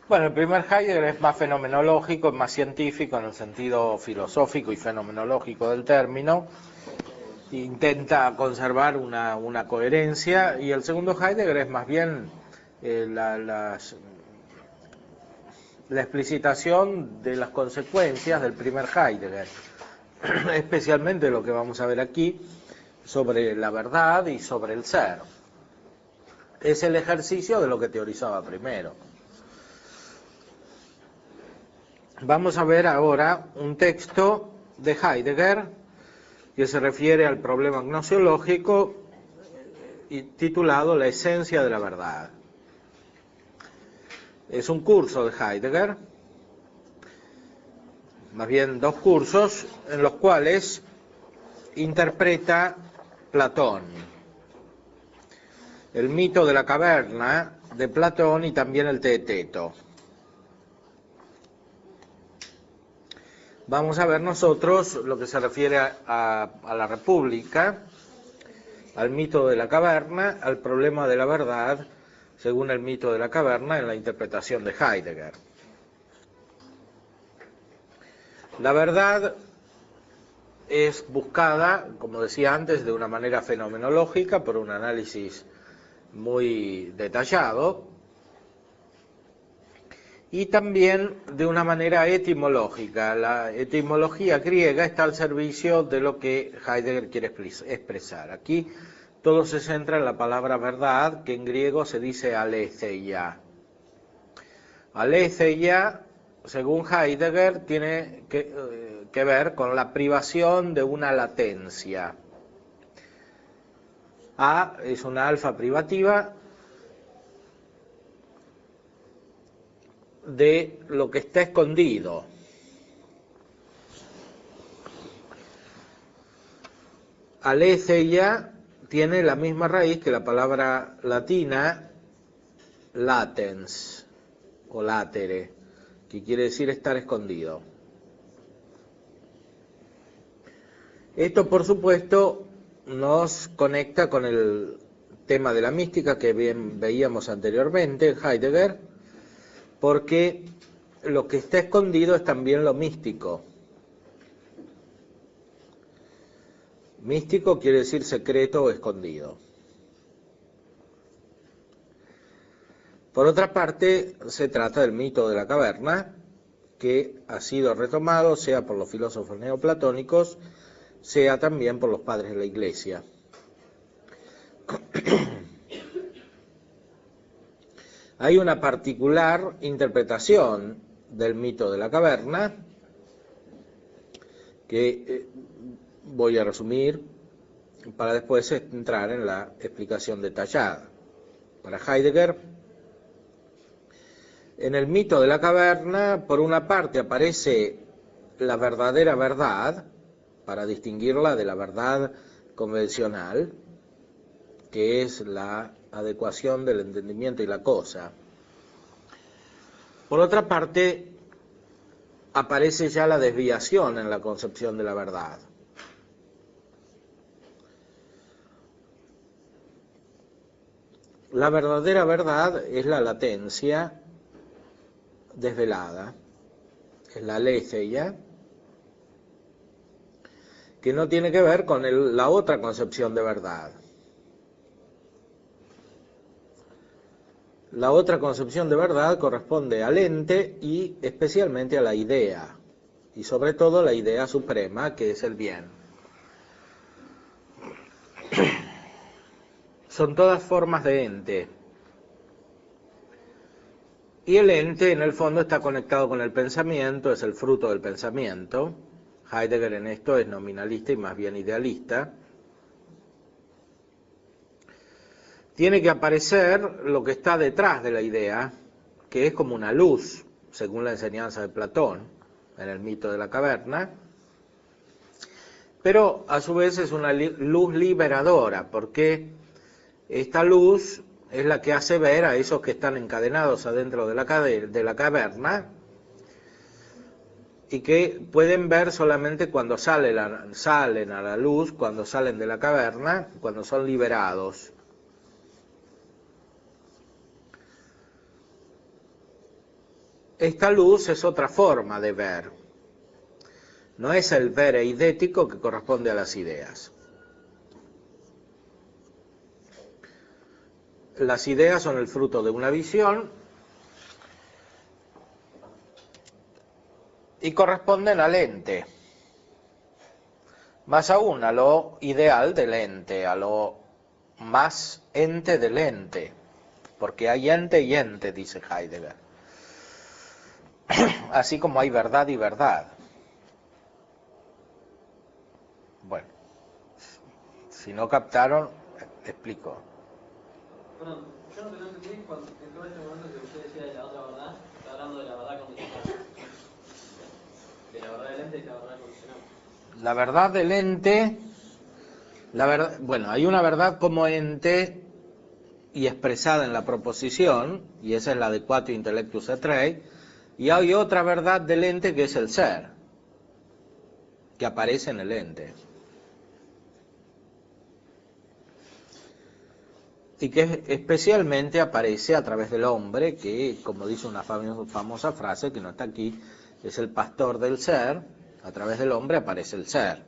Bueno, el primer Heidegger es más fenomenológico, más científico en el sentido filosófico y fenomenológico del término. Intenta conservar una coherencia, y el segundo Heidegger es más bien la explicitación de las consecuencias del primer Heidegger, especialmente lo que vamos a ver aquí sobre la verdad y sobre el ser. Es el ejercicio de lo que teorizaba primero. Vamos a ver ahora un texto de Heidegger que se refiere al problema gnoseológico y titulado La esencia de la verdad. Es un curso de Heidegger, más bien dos cursos, en los cuales interpreta Platón, el mito de la caverna de Platón y también el Teeteto. Vamos a ver nosotros lo que se refiere a la República, al mito de la caverna, al problema de la verdad, según el mito de la caverna, en la interpretación de Heidegger. La verdad es buscada, como decía antes, de una manera fenomenológica, por un análisis muy detallado, y también de una manera etimológica. La etimología griega está al servicio de lo que Heidegger quiere expresar. Aquí todo se centra en la palabra verdad, que en griego se dice aletheia. Aletheia, según Heidegger, tiene que ver con la privación de una latencia. A es una alfa privativa de lo que está escondido. Aletheia tiene la misma raíz que la palabra latina latens o latere, que quiere decir estar escondido. Esto, por supuesto, nos conecta con el tema de la mística que bien veíamos anteriormente en Heidegger, porque lo que está escondido es también lo místico. Místico quiere decir secreto o escondido. Por otra parte, se trata del mito de la caverna, que ha sido retomado sea por los filósofos neoplatónicos, sea también por los padres de la Iglesia. Hay una particular interpretación del mito de la caverna que voy a resumir para después entrar en la explicación detallada. Para Heidegger, en el mito de la caverna, por una parte aparece la verdadera verdad, para distinguirla de la verdad convencional, que es la adecuación del entendimiento y la cosa. Por otra parte, aparece ya la desviación en la concepción de la verdad. La verdadera verdad es la latencia desvelada, es la aletheia, que no tiene que ver con la otra concepción de verdad. La otra concepción de verdad corresponde al ente y especialmente a la idea, y sobre todo la idea suprema, que es el bien. Son todas formas de ente. Y el ente, en el fondo, está conectado con el pensamiento, es el fruto del pensamiento. Heidegger en esto es nominalista y más bien idealista. Tiene que aparecer lo que está detrás de la idea, que es como una luz, según la enseñanza de Platón, en el mito de la caverna, pero a su vez es una luz liberadora, porque esta luz es la que hace ver a esos que están encadenados adentro de la caverna y que pueden ver solamente cuando salen a la luz, cuando salen de la caverna, cuando son liberados. esta luz es otra forma de ver. No es el ver eidético que corresponde a las ideas. Las ideas son el fruto de una visión y corresponden al ente. Más aún a lo ideal del ente, a lo más ente del ente. Porque hay ente y ente, dice Heidegger. Así como hay verdad y verdad. Bueno, si no captaron, explico. Bueno, yo lo que no entendí es cuando en todo este momento que usted decía de la otra verdad, está hablando de la verdad condicional. De la verdad del ente y la verdad condicional. La verdad del ente, bueno, hay una verdad como ente y expresada en la proposición, y esa es la de Quatio Intellectus et Rei, y hay otra verdad del ente que es el ser, que aparece en el ente. Y que especialmente aparece a través del hombre, que, como dice una famosa frase, que no está aquí, es el pastor del ser, a través del hombre aparece el ser.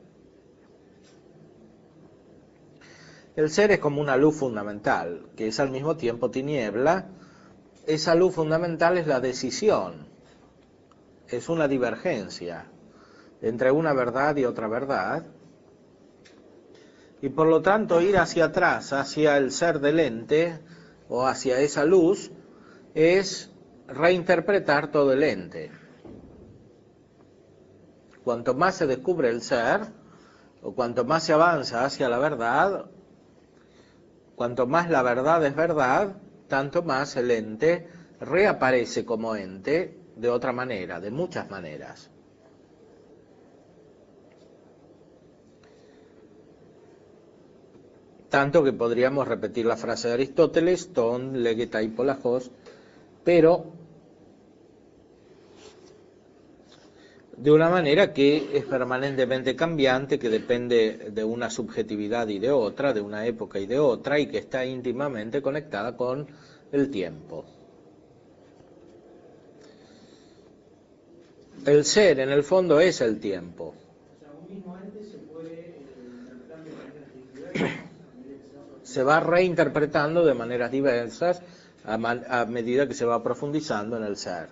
El ser es como una luz fundamental, que es al mismo tiempo tiniebla. Esa luz fundamental es la decisión, es una divergencia entre una verdad y otra verdad, y por lo tanto ir hacia atrás, hacia el ser del ente, o hacia esa luz, es reinterpretar todo el ente. Cuanto más se descubre el ser, o cuanto más se avanza hacia la verdad, cuanto más la verdad es verdad, tanto más el ente reaparece como ente de otra manera, de muchas maneras. Tanto que podríamos repetir la frase de Aristóteles, ton legeta hipolajos, pero de una manera que es permanentemente cambiante, que depende de una subjetividad y de otra, de una época y de otra, y que está íntimamente conectada con el tiempo. El ser, en el fondo, es el tiempo. O sea, un mismo ente se puede interpretar de maneras diversas. Se va reinterpretando de maneras diversas a medida que se va profundizando en el ser.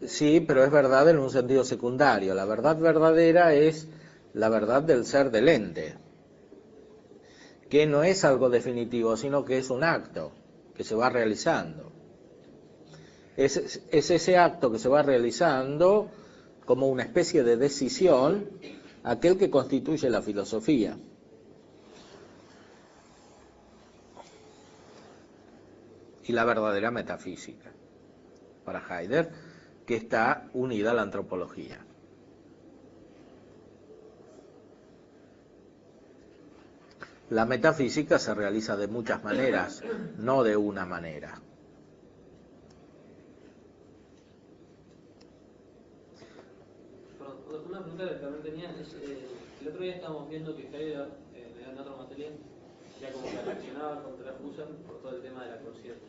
Sí, pero es verdad en un sentido secundario. La verdad verdadera es la verdad del ser del ente, que no es algo definitivo, sino que es un acto que se va realizando. Es ese acto que se va realizando como una especie de decisión, aquel que constituye la filosofía. Y la verdadera metafísica, para Heidegger, que está unida a la antropología. La metafísica se realiza de muchas maneras, no de una manera. Una pregunta que también tenía es, el otro día estábamos viendo que Heidegger, en otra materia, ya como que reaccionaba contra Husserl por todo el tema de la conciencia,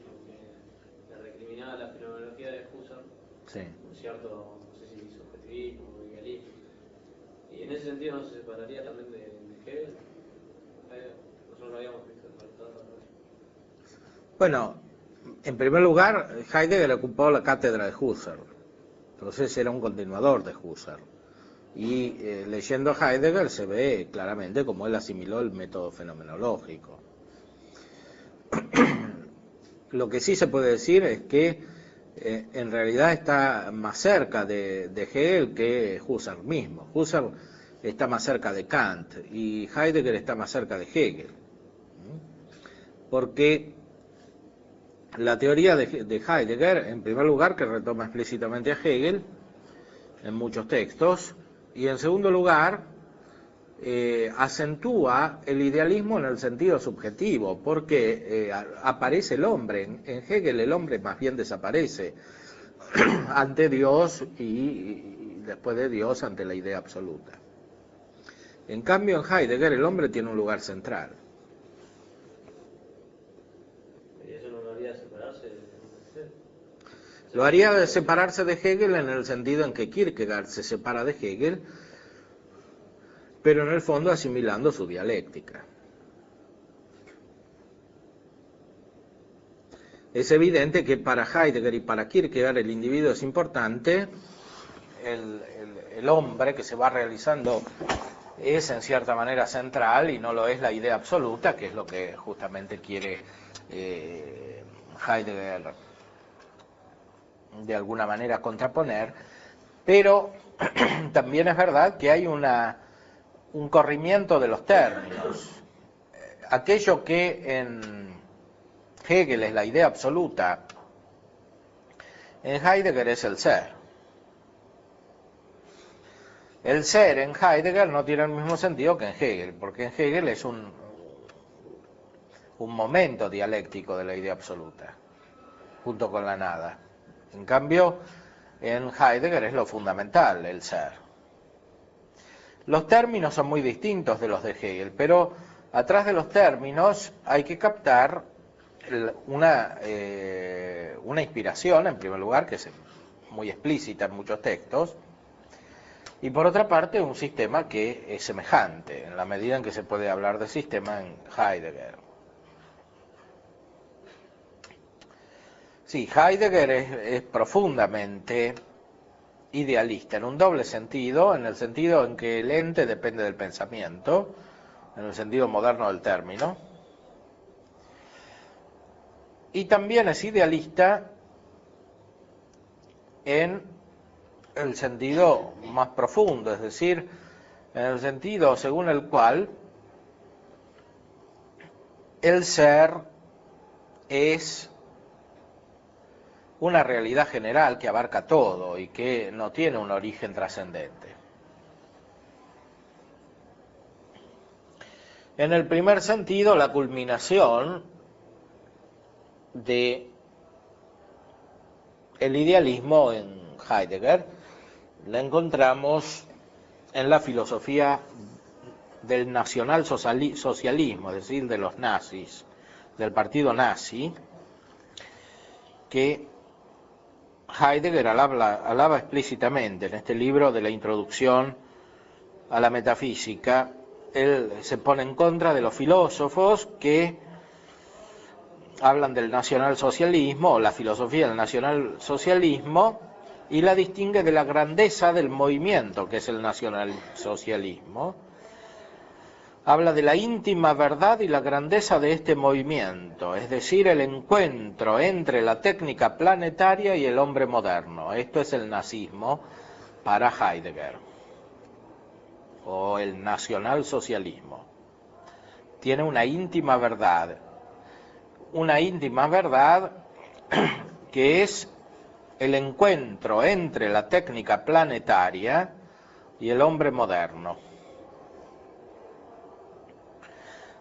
que recriminaba la fenomenología de Husserl, Sí. un cierto, no sé si subjetivismo o idealismo. Y en ese sentido no se separaría también de Hegel. Nosotros lo habíamos visto en el tratado. Bueno, en primer lugar, Heidegger ocupó la cátedra de Husserl, entonces era un continuador de Husserl. Y leyendo a Heidegger se ve claramente cómo él asimiló el método fenomenológico. Lo que sí se puede decir es que en realidad está más cerca de Hegel que Husserl mismo. Husserl está más cerca de Kant y Heidegger está más cerca de Hegel. Porque la teoría de Heidegger, en primer lugar, que retoma explícitamente a Hegel en muchos textos, y en segundo lugar, acentúa el idealismo en el sentido subjetivo, porque aparece el hombre. En Hegel el hombre más bien desaparece ante Dios y después de Dios ante la idea absoluta. En cambio en Heidegger el hombre tiene un lugar central. ¿Y eso no lo haría separarse de Hegel? Lo haría separarse de Hegel en el sentido en que Kierkegaard se separa de Hegel, pero en el fondo asimilando su dialéctica. Es evidente que para Heidegger y para Kierkegaard el individuo es importante, el hombre que se va realizando es en cierta manera central y no lo es la idea absoluta, que es lo que justamente quiere Heidegger de alguna manera contraponer, pero también es verdad que hay un corrimiento de los términos. Aquello que en Hegel es la idea absoluta, en Heidegger es el ser. El ser en Heidegger no tiene el mismo sentido que en Hegel, porque en Hegel es un momento dialéctico de la idea absoluta, junto con la nada. En cambio, en Heidegger es lo fundamental, el ser. Los términos son muy distintos de los de Hegel, pero atrás de los términos hay que captar una inspiración, en primer lugar, que es muy explícita en muchos textos, y por otra parte un sistema que es semejante, en la medida en que se puede hablar de sistema en Heidegger. Sí, Heidegger es profundamente idealista, en un doble sentido, en el sentido en que el ente depende del pensamiento, en el sentido moderno del término, y también es idealista en el sentido más profundo, es decir, en el sentido según el cual el ser es una realidad general que abarca todo y que no tiene un origen trascendente. En el primer sentido, la culminación de el idealismo en Heidegger la encontramos en la filosofía del nacionalsocialismo, es decir, de los nazis, del partido nazi, que Heidegger alaba explícitamente en este libro de la introducción a la metafísica. Él se pone en contra de los filósofos que hablan del nacionalsocialismo o la filosofía del nacionalsocialismo y la distingue de la grandeza del movimiento que es el nacionalsocialismo. Habla de la íntima verdad y la grandeza de este movimiento, es decir, el encuentro entre la técnica planetaria y el hombre moderno. Esto es el nazismo para Heidegger, o el nacionalsocialismo. Tiene una íntima verdad que es el encuentro entre la técnica planetaria y el hombre moderno.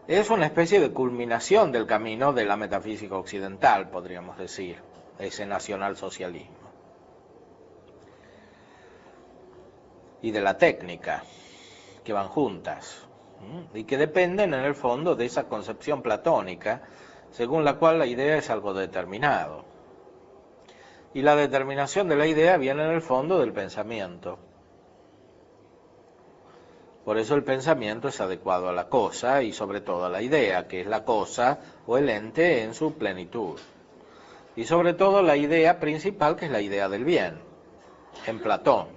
Es una especie de culminación del camino de la metafísica occidental, podríamos decir, ese nacionalsocialismo. Y de la técnica, que van juntas, y que dependen en el fondo de esa concepción platónica, según la cual la idea es algo determinado. Y la determinación de la idea viene en el fondo del pensamiento. Por eso el pensamiento es adecuado a la cosa y sobre todo a la idea, que es la cosa o el ente en su plenitud. Y sobre todo la idea principal, que es la idea del bien, en Platón.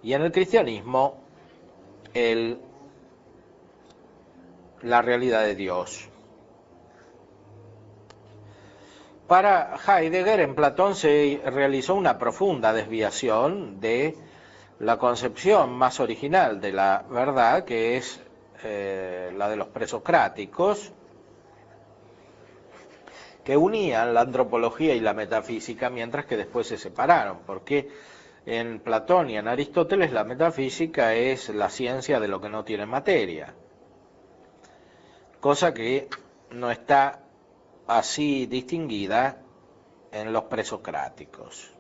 Y en el cristianismo, la realidad de Dios. Para Heidegger, en Platón se realizó una profunda desviación de la concepción más original de la verdad, que es la de los presocráticos, que unían la antropología y la metafísica, mientras que después se separaron, porque en Platón y en Aristóteles la metafísica es la ciencia de lo que no tiene materia, cosa que no está así distinguida en los presocráticos.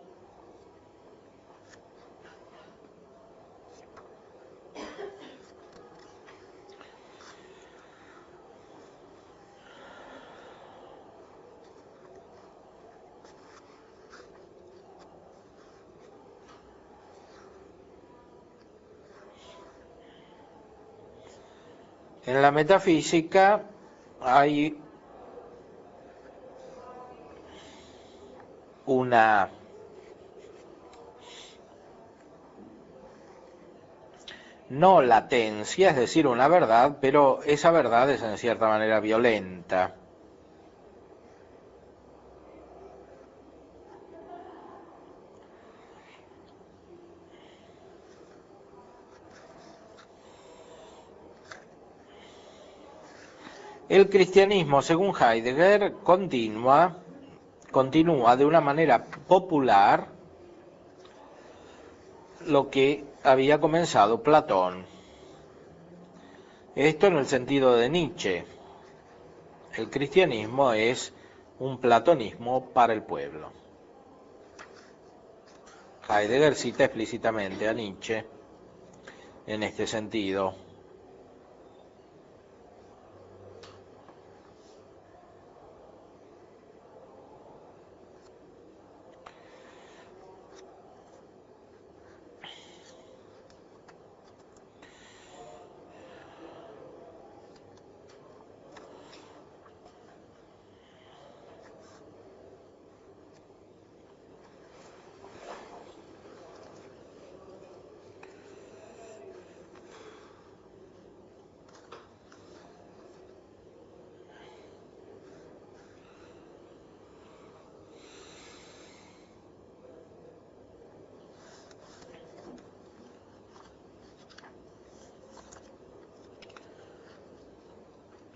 En la metafísica hay una no latencia, es decir, una verdad, pero esa verdad es en cierta manera violenta. El cristianismo, según Heidegger, continúa de una manera popular lo que había comenzado Platón. Esto en el sentido de Nietzsche. El cristianismo es un platonismo para el pueblo. Heidegger cita explícitamente a Nietzsche en este sentido.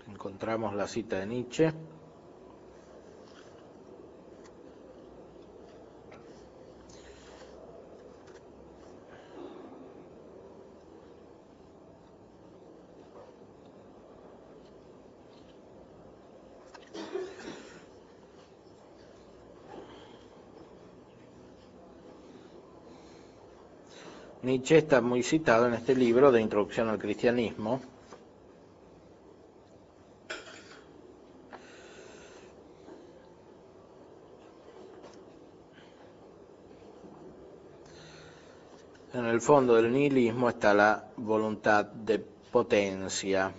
Encontramos la cita de Nietzsche. Nietzsche está muy citado en este libro de Introducción al Cristianismo. En el fondo del nihilismo está la voluntad de potencia.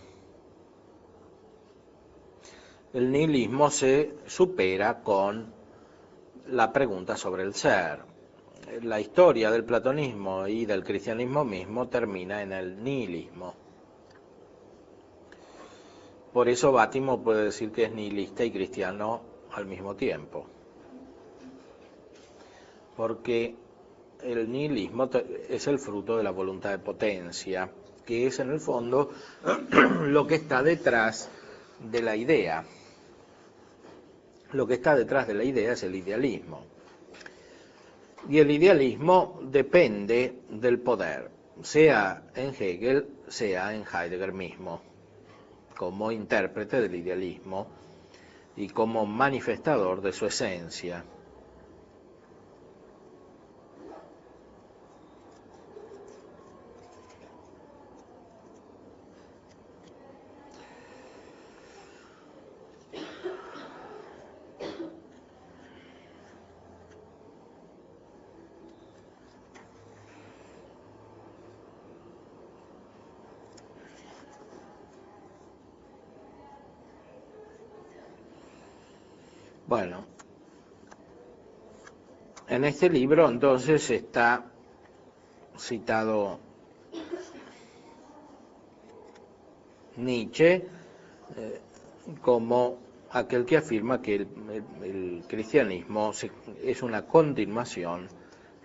El nihilismo se supera con la pregunta sobre el ser. La historia del platonismo y del cristianismo mismo termina en el nihilismo. Por eso Bátimo puede decir que es nihilista y cristiano al mismo tiempo. Porque el nihilismo es el fruto de la voluntad de potencia, que es en el fondo lo que está detrás de la idea. Lo que está detrás de la idea es el idealismo. Y el idealismo depende del poder, sea en Hegel, sea en Heidegger mismo, como intérprete del idealismo y como manifestador de su esencia. Bueno, en este libro entonces está citado Nietzsche como aquel que afirma que el cristianismo es una continuación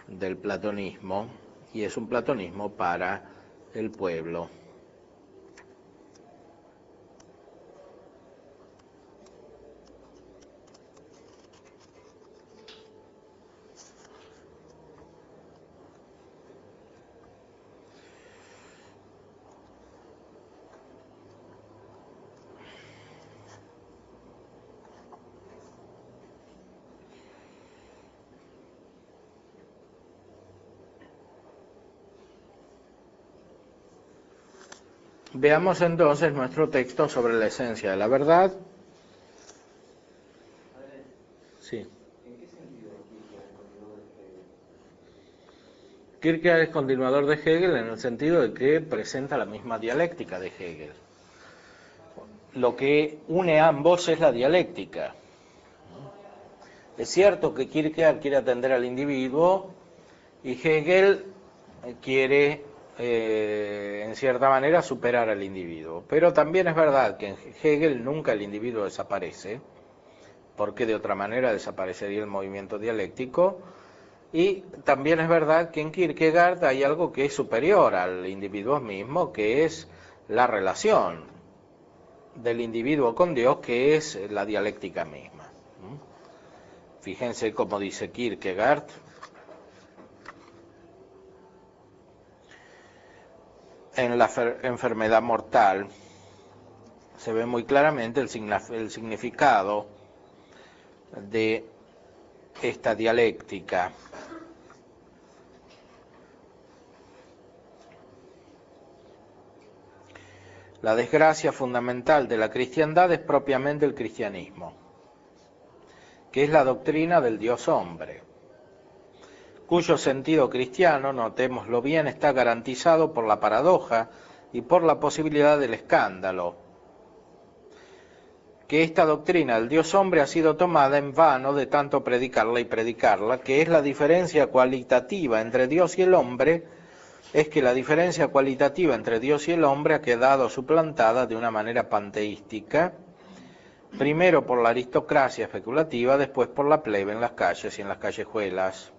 del platonismo y es un platonismo para el pueblo. Veamos entonces nuestro texto sobre la esencia de la verdad. Sí. ¿En qué sentido Kierkegaard es continuador de Hegel en el sentido de que presenta la misma dialéctica de Hegel. lo que une a ambos es la dialéctica. Es cierto que Kierkegaard quiere atender al individuo y Hegel quiere, en cierta manera, superar al individuo. Pero también es verdad que en Hegel nunca el individuo desaparece, porque de otra manera desaparecería el movimiento dialéctico. Y también es verdad que en Kierkegaard hay algo que es superior al individuo mismo, que es la relación del individuo con Dios, que es la dialéctica misma. Fíjense cómo dice Kierkegaard. En la enfermedad mortal se ve muy claramente el significado de esta dialéctica. La desgracia fundamental de la cristiandad es propiamente el cristianismo, que es la doctrina del Dios hombre, cuyo sentido cristiano, notémoslo bien, está garantizado por la paradoja y por la posibilidad del escándalo. Que esta doctrina del Dios hombre ha sido tomada en vano de tanto predicarla, que es la diferencia cualitativa entre Dios y el hombre, es que la diferencia cualitativa entre Dios y el hombre ha quedado suplantada de una manera panteística, primero por la aristocracia especulativa, después por la plebe en las calles y en las callejuelas.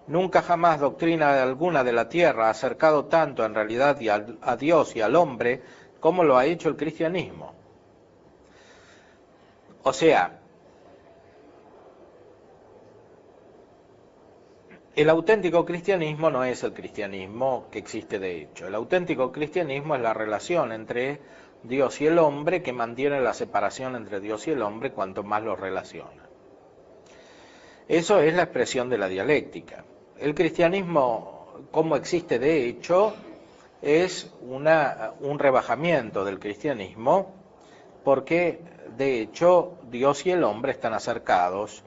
Nunca jamás doctrina alguna de la tierra ha acercado tanto en realidad a Dios y al hombre como lo ha hecho el cristianismo. O sea, el auténtico cristianismo no es el cristianismo que existe de hecho. El auténtico cristianismo es la relación entre Dios y el hombre, que mantiene la separación entre Dios y el hombre cuanto más los relaciona. Eso es la expresión de la dialéctica. El cristianismo, como existe de hecho, es un rebajamiento del cristianismo, porque de hecho Dios y el hombre están acercados.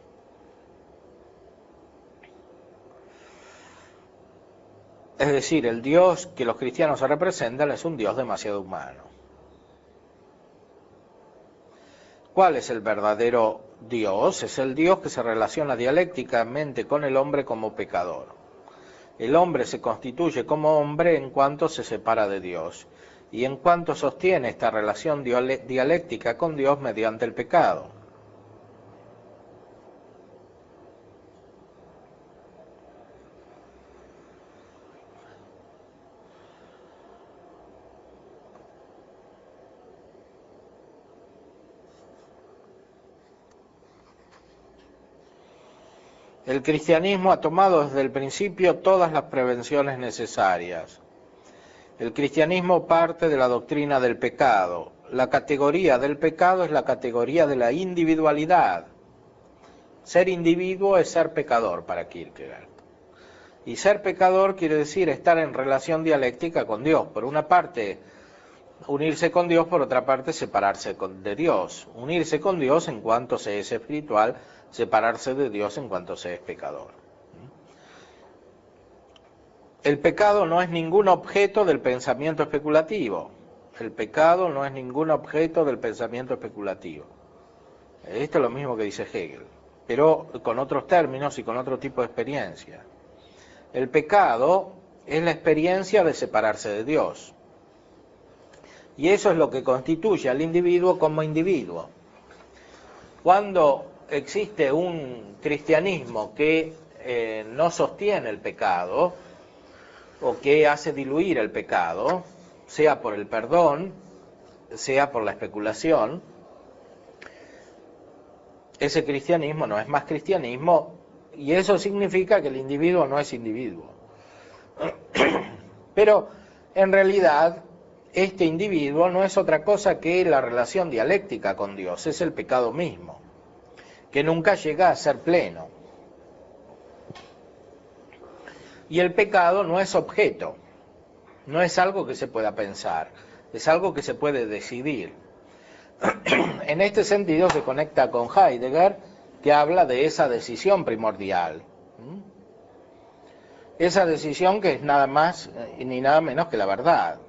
Es decir, el Dios que los cristianos se representan es un Dios demasiado humano. ¿Cuál es el verdadero Dios? Es el Dios que se relaciona dialécticamente con el hombre como pecador. El hombre se constituye como hombre en cuanto se separa de Dios y en cuanto sostiene esta relación dialéctica con Dios mediante el pecado. El cristianismo ha tomado desde el principio todas las prevenciones necesarias. El cristianismo parte de la doctrina del pecado. La categoría del pecado es la categoría de la individualidad. Ser individuo es ser pecador para Kierkegaard. Y ser pecador quiere decir estar en relación dialéctica con Dios. Por una parte, unirse con Dios, por otra parte, separarse de Dios. Unirse con Dios en cuanto se es espiritual, separarse de Dios en cuanto se es pecador. El pecado no es ningún objeto del pensamiento especulativo. El pecado no es ningún objeto del pensamiento especulativo. Esto es lo mismo que dice Hegel, pero con otros términos y con otro tipo de experiencia. El pecado es la experiencia de separarse de Dios. Y eso es lo que constituye al individuo como individuo. Cuando existe un cristianismo que no sostiene el pecado, o que hace diluir el pecado, sea por el perdón, sea por la especulación, ese cristianismo no es más cristianismo, y eso significa que el individuo no es individuo. Pero en realidad este individuo no es otra cosa que la relación dialéctica con Dios, es el pecado mismo, que nunca llega a ser pleno. Y el pecado no es objeto, no es algo que se pueda pensar, es algo que se puede decidir. En este sentido se conecta con Heidegger, que habla de esa decisión primordial. Esa decisión que es nada más ni nada menos que la verdad.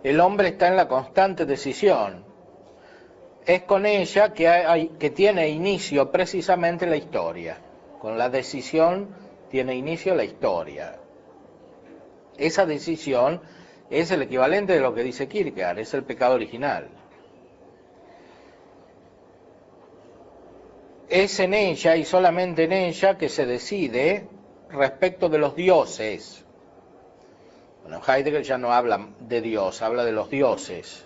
el hombre está en la constante decisión. Es con ella que tiene inicio precisamente la historia. Con la decisión tiene inicio la historia. Esa decisión es el equivalente de lo que dice Kierkegaard, es el pecado original. Es en ella y solamente en ella que se decide respecto de los dioses. Bueno, Heidegger ya no habla de Dios, habla de los dioses.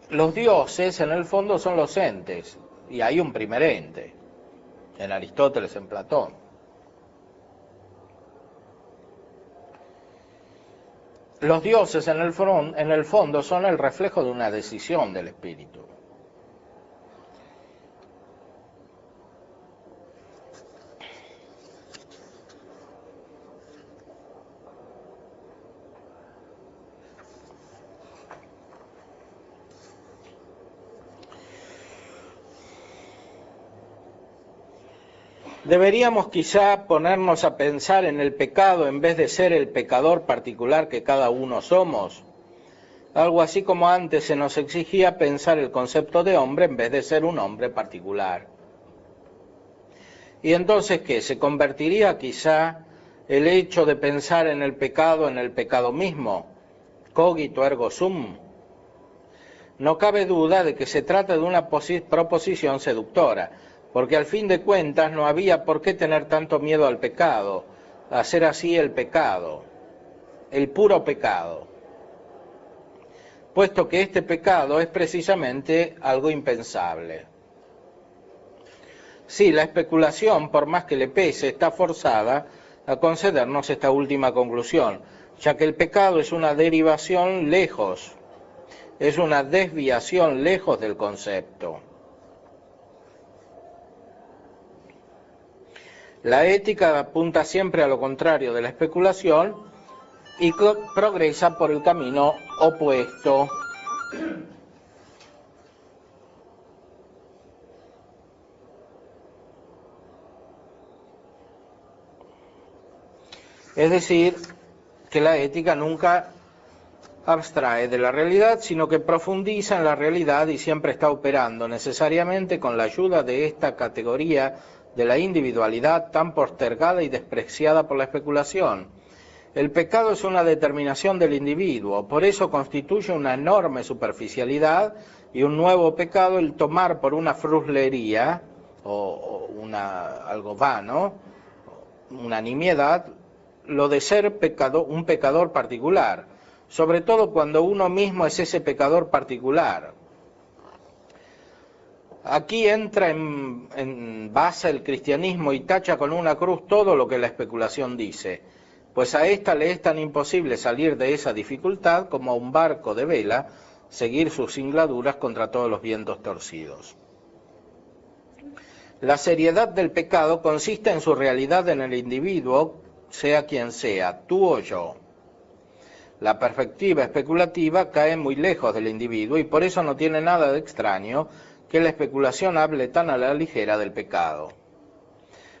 Los dioses en el fondo son los entes, y hay un primer ente, en Aristóteles, en Platón. Los dioses en el fondo son el reflejo de una decisión del espíritu. Deberíamos quizá ponernos a pensar en el pecado en vez de ser el pecador particular que cada uno somos. Algo así como antes se nos exigía pensar el concepto de hombre en vez de ser un hombre particular. Y entonces, ¿qué? ¿Se convertiría quizá el hecho de pensar en el pecado mismo? Cogito ergo sum. No cabe duda de que se trata de una proposición seductora, porque al fin de cuentas no había por qué tener tanto miedo al pecado, a hacer así el pecado, el puro pecado, puesto que este pecado es precisamente algo impensable. Sí, la especulación, por más que le pese, está forzada a concedernos esta última conclusión, ya que el pecado es una derivación lejos, es una desviación lejos del concepto. La ética apunta siempre a lo contrario de la especulación y progresa por el camino opuesto. Es decir, que la ética nunca abstrae de la realidad, sino que profundiza en la realidad y siempre está operando necesariamente con la ayuda de esta categoría de la individualidad tan postergada y despreciada por la especulación. El pecado es una determinación del individuo, por eso constituye una enorme superficialidad y un nuevo pecado el tomar por una fruslería o algo vano, una nimiedad, lo de ser un pecador particular, sobre todo cuando uno mismo es ese pecador particular. Aquí entra en base el cristianismo y tacha con una cruz todo lo que la especulación dice, pues a esta le es tan imposible salir de esa dificultad como a un barco de vela seguir sus singladuras contra todos los vientos torcidos. La seriedad del pecado consiste en su realidad en el individuo, sea quien sea, tú o yo. La perspectiva especulativa cae muy lejos del individuo y por eso no tiene nada de extraño que la especulación hable tan a la ligera del pecado.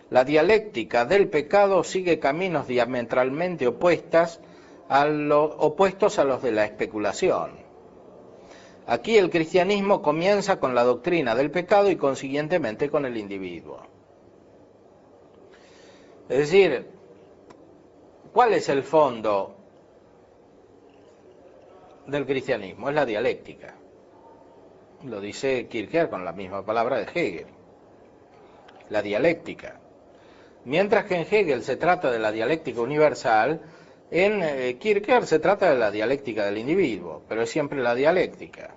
La dialéctica del pecado sigue caminos diametralmente opuestos a los de la especulación. Aquí el cristianismo comienza con la doctrina del pecado y consiguientemente con el individuo. Es decir, ¿cuál es el fondo del cristianismo? Es la dialéctica. Lo dice Kierkegaard con la misma palabra de Hegel. La dialéctica. Mientras que en Hegel se trata de la dialéctica universal, en Kierkegaard se trata de la dialéctica del individuo, pero es siempre la dialéctica.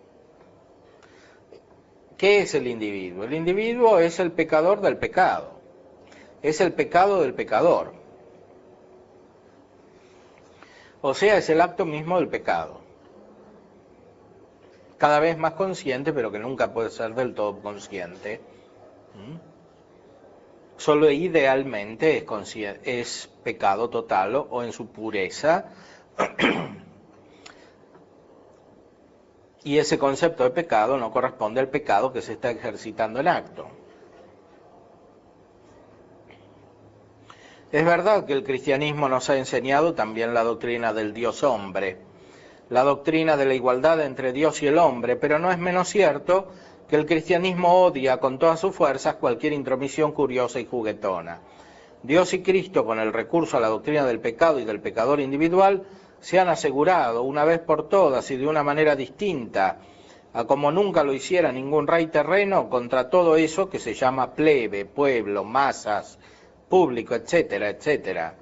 ¿Qué es el individuo? El individuo es el pecador del pecado, es el pecado del pecador. O sea, es el acto mismo del pecado. Cada vez más consciente, pero que nunca puede ser del todo consciente. Solo idealmente es pecado total o en su pureza. Y ese concepto de pecado no corresponde al pecado que se está ejercitando en acto. Es verdad que el cristianismo nos ha enseñado también la doctrina del Dios hombre, la doctrina de la igualdad entre Dios y el hombre, pero no es menos cierto que el cristianismo odia con todas sus fuerzas cualquier intromisión curiosa y juguetona. Dios y Cristo, con el recurso a la doctrina del pecado y del pecador individual, se han asegurado una vez por todas y de una manera distinta, a como nunca lo hiciera ningún rey terreno, contra todo eso que se llama plebe, pueblo, masas, público, etcétera, etcétera.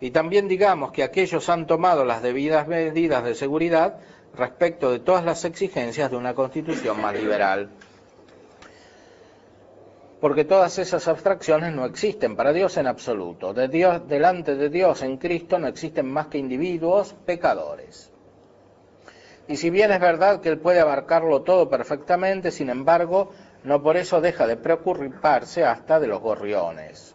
Y también digamos que aquellos han tomado las debidas medidas de seguridad respecto de todas las exigencias de una constitución más liberal. Porque todas esas abstracciones no existen para Dios en absoluto. Delante de Dios en Cristo no existen más que individuos pecadores. Y si bien es verdad que Él puede abarcarlo todo perfectamente, sin embargo, no por eso deja de preocuparse hasta de los gorriones.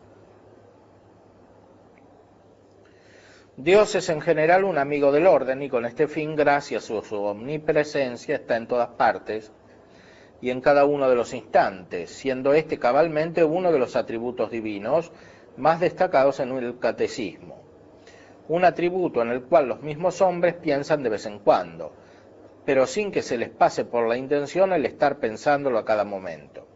Dios es en general un amigo del orden y con este fin, gracias a su omnipresencia, está en todas partes y en cada uno de los instantes, siendo este cabalmente uno de los atributos divinos más destacados en el catecismo. Un atributo en el cual los mismos hombres piensan de vez en cuando, pero sin que se les pase por la intención el estar pensándolo a cada momento.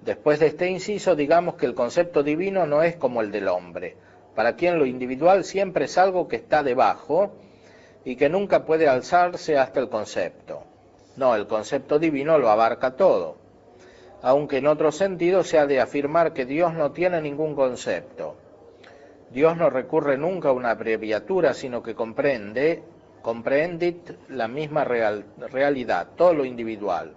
Después de este inciso, digamos que el concepto divino no es como el del hombre, para quien lo individual siempre es algo que está debajo y que nunca puede alzarse hasta el concepto. No, el concepto divino lo abarca todo, aunque en otro sentido se ha de afirmar que Dios no tiene ningún concepto. Dios no recurre nunca a una abreviatura, sino que comprendit la misma realidad, todo lo individual.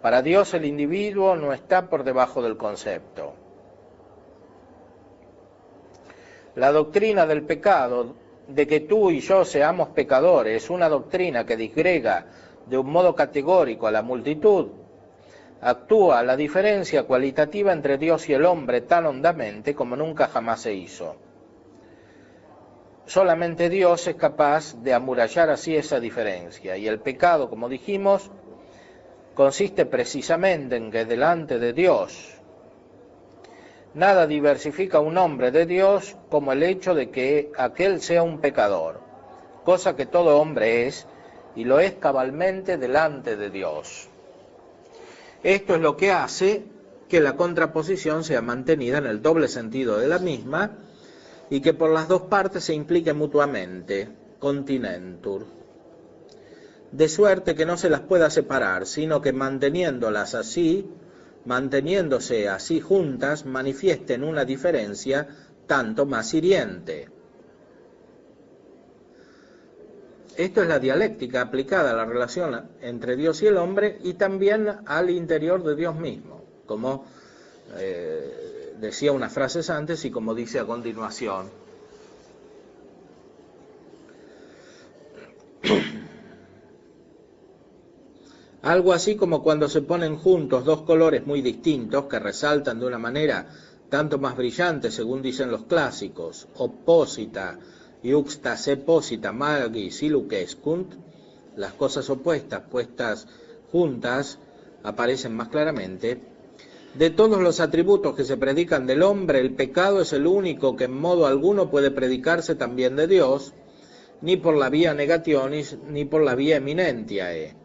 Para Dios el individuo no está por debajo del concepto. La doctrina del pecado, de que tú y yo seamos pecadores, es una doctrina que disgrega de un modo categórico a la multitud, actúa la diferencia cualitativa entre Dios y el hombre tan hondamente como nunca jamás se hizo. Solamente Dios es capaz de amurallar así esa diferencia, y el pecado, como dijimos, consiste precisamente en que delante de Dios nada diversifica a un hombre de Dios como el hecho de que aquel sea un pecador, cosa que todo hombre es, y lo es cabalmente delante de Dios. Esto es lo que hace que la contraposición sea mantenida en el doble sentido de la misma y que por las dos partes se implique mutuamente, continentur. De suerte que no se las pueda separar, sino que manteniéndose así juntas, manifiesten una diferencia tanto más hiriente. Esto es la dialéctica aplicada a la relación entre Dios y el hombre y también al interior de Dios mismo, como decía unas frases antes y como dice a continuación. Algo así como cuando se ponen juntos dos colores muy distintos que resaltan de una manera tanto más brillante, según dicen los clásicos, opposita iuxta seposita magis iluquescunt, las cosas opuestas puestas juntas aparecen más claramente. De todos los atributos que se predican del hombre, el pecado es el único que en modo alguno puede predicarse también de Dios, ni por la vía negationis, ni por la vía eminentiae.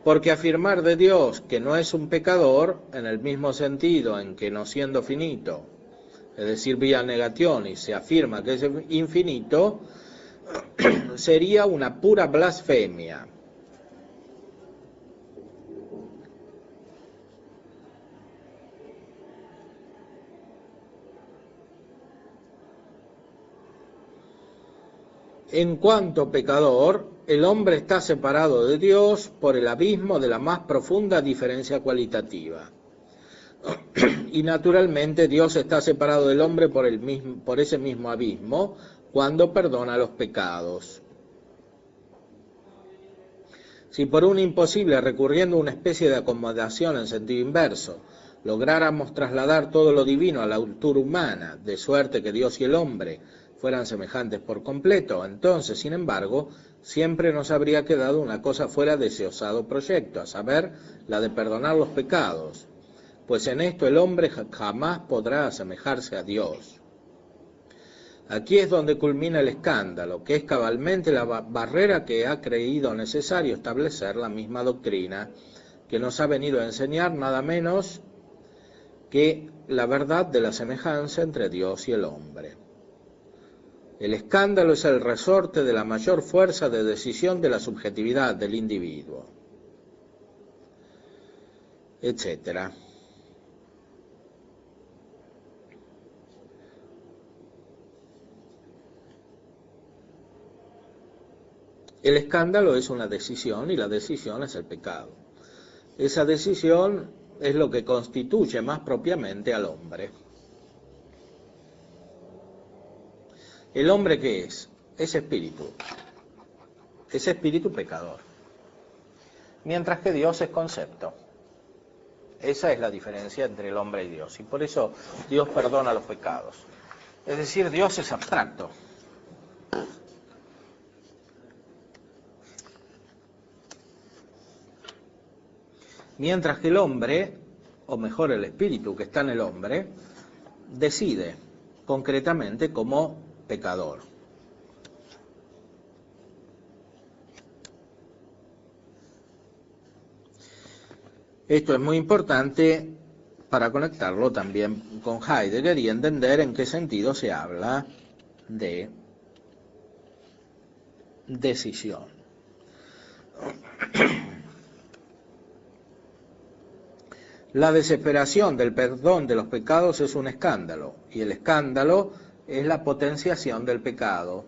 Porque afirmar de Dios que no es un pecador, en el mismo sentido en que no siendo finito, es decir, vía negationis, se afirma que es infinito, sería una pura blasfemia. En cuanto pecador, el hombre está separado de Dios por el abismo de la más profunda diferencia cualitativa. Y naturalmente Dios está separado del hombre por ese mismo abismo cuando perdona los pecados. Si por un imposible, recurriendo a una especie de acomodación en sentido inverso, lográramos trasladar todo lo divino a la altura humana, de suerte que Dios y el hombre fueran semejantes por completo, entonces, sin embargo, siempre nos habría quedado una cosa fuera de ese osado proyecto, a saber, la de perdonar los pecados, pues en esto el hombre jamás podrá asemejarse a Dios. Aquí es donde culmina el escándalo, que es cabalmente la barrera que ha creído necesario establecer la misma doctrina, que nos ha venido a enseñar nada menos que la verdad de la semejanza entre Dios y el hombre. El escándalo es el resorte de la mayor fuerza de decisión de la subjetividad del individuo, etc. El escándalo es una decisión y la decisión es el pecado. Esa decisión es lo que constituye más propiamente al hombre. ¿El hombre qué es? Es espíritu pecador. Mientras que Dios es concepto. Esa es la diferencia entre el hombre y Dios. Y por eso Dios perdona los pecados. Es decir, Dios es abstracto. Mientras que el hombre, o mejor el espíritu que está en el hombre, decide concretamente como pecador. Esto es muy importante para conectarlo también con Heidegger y entender en qué sentido se habla de decisión. La desesperación del perdón de los pecados es un escándalo, y el escándalo es la potenciación del pecado.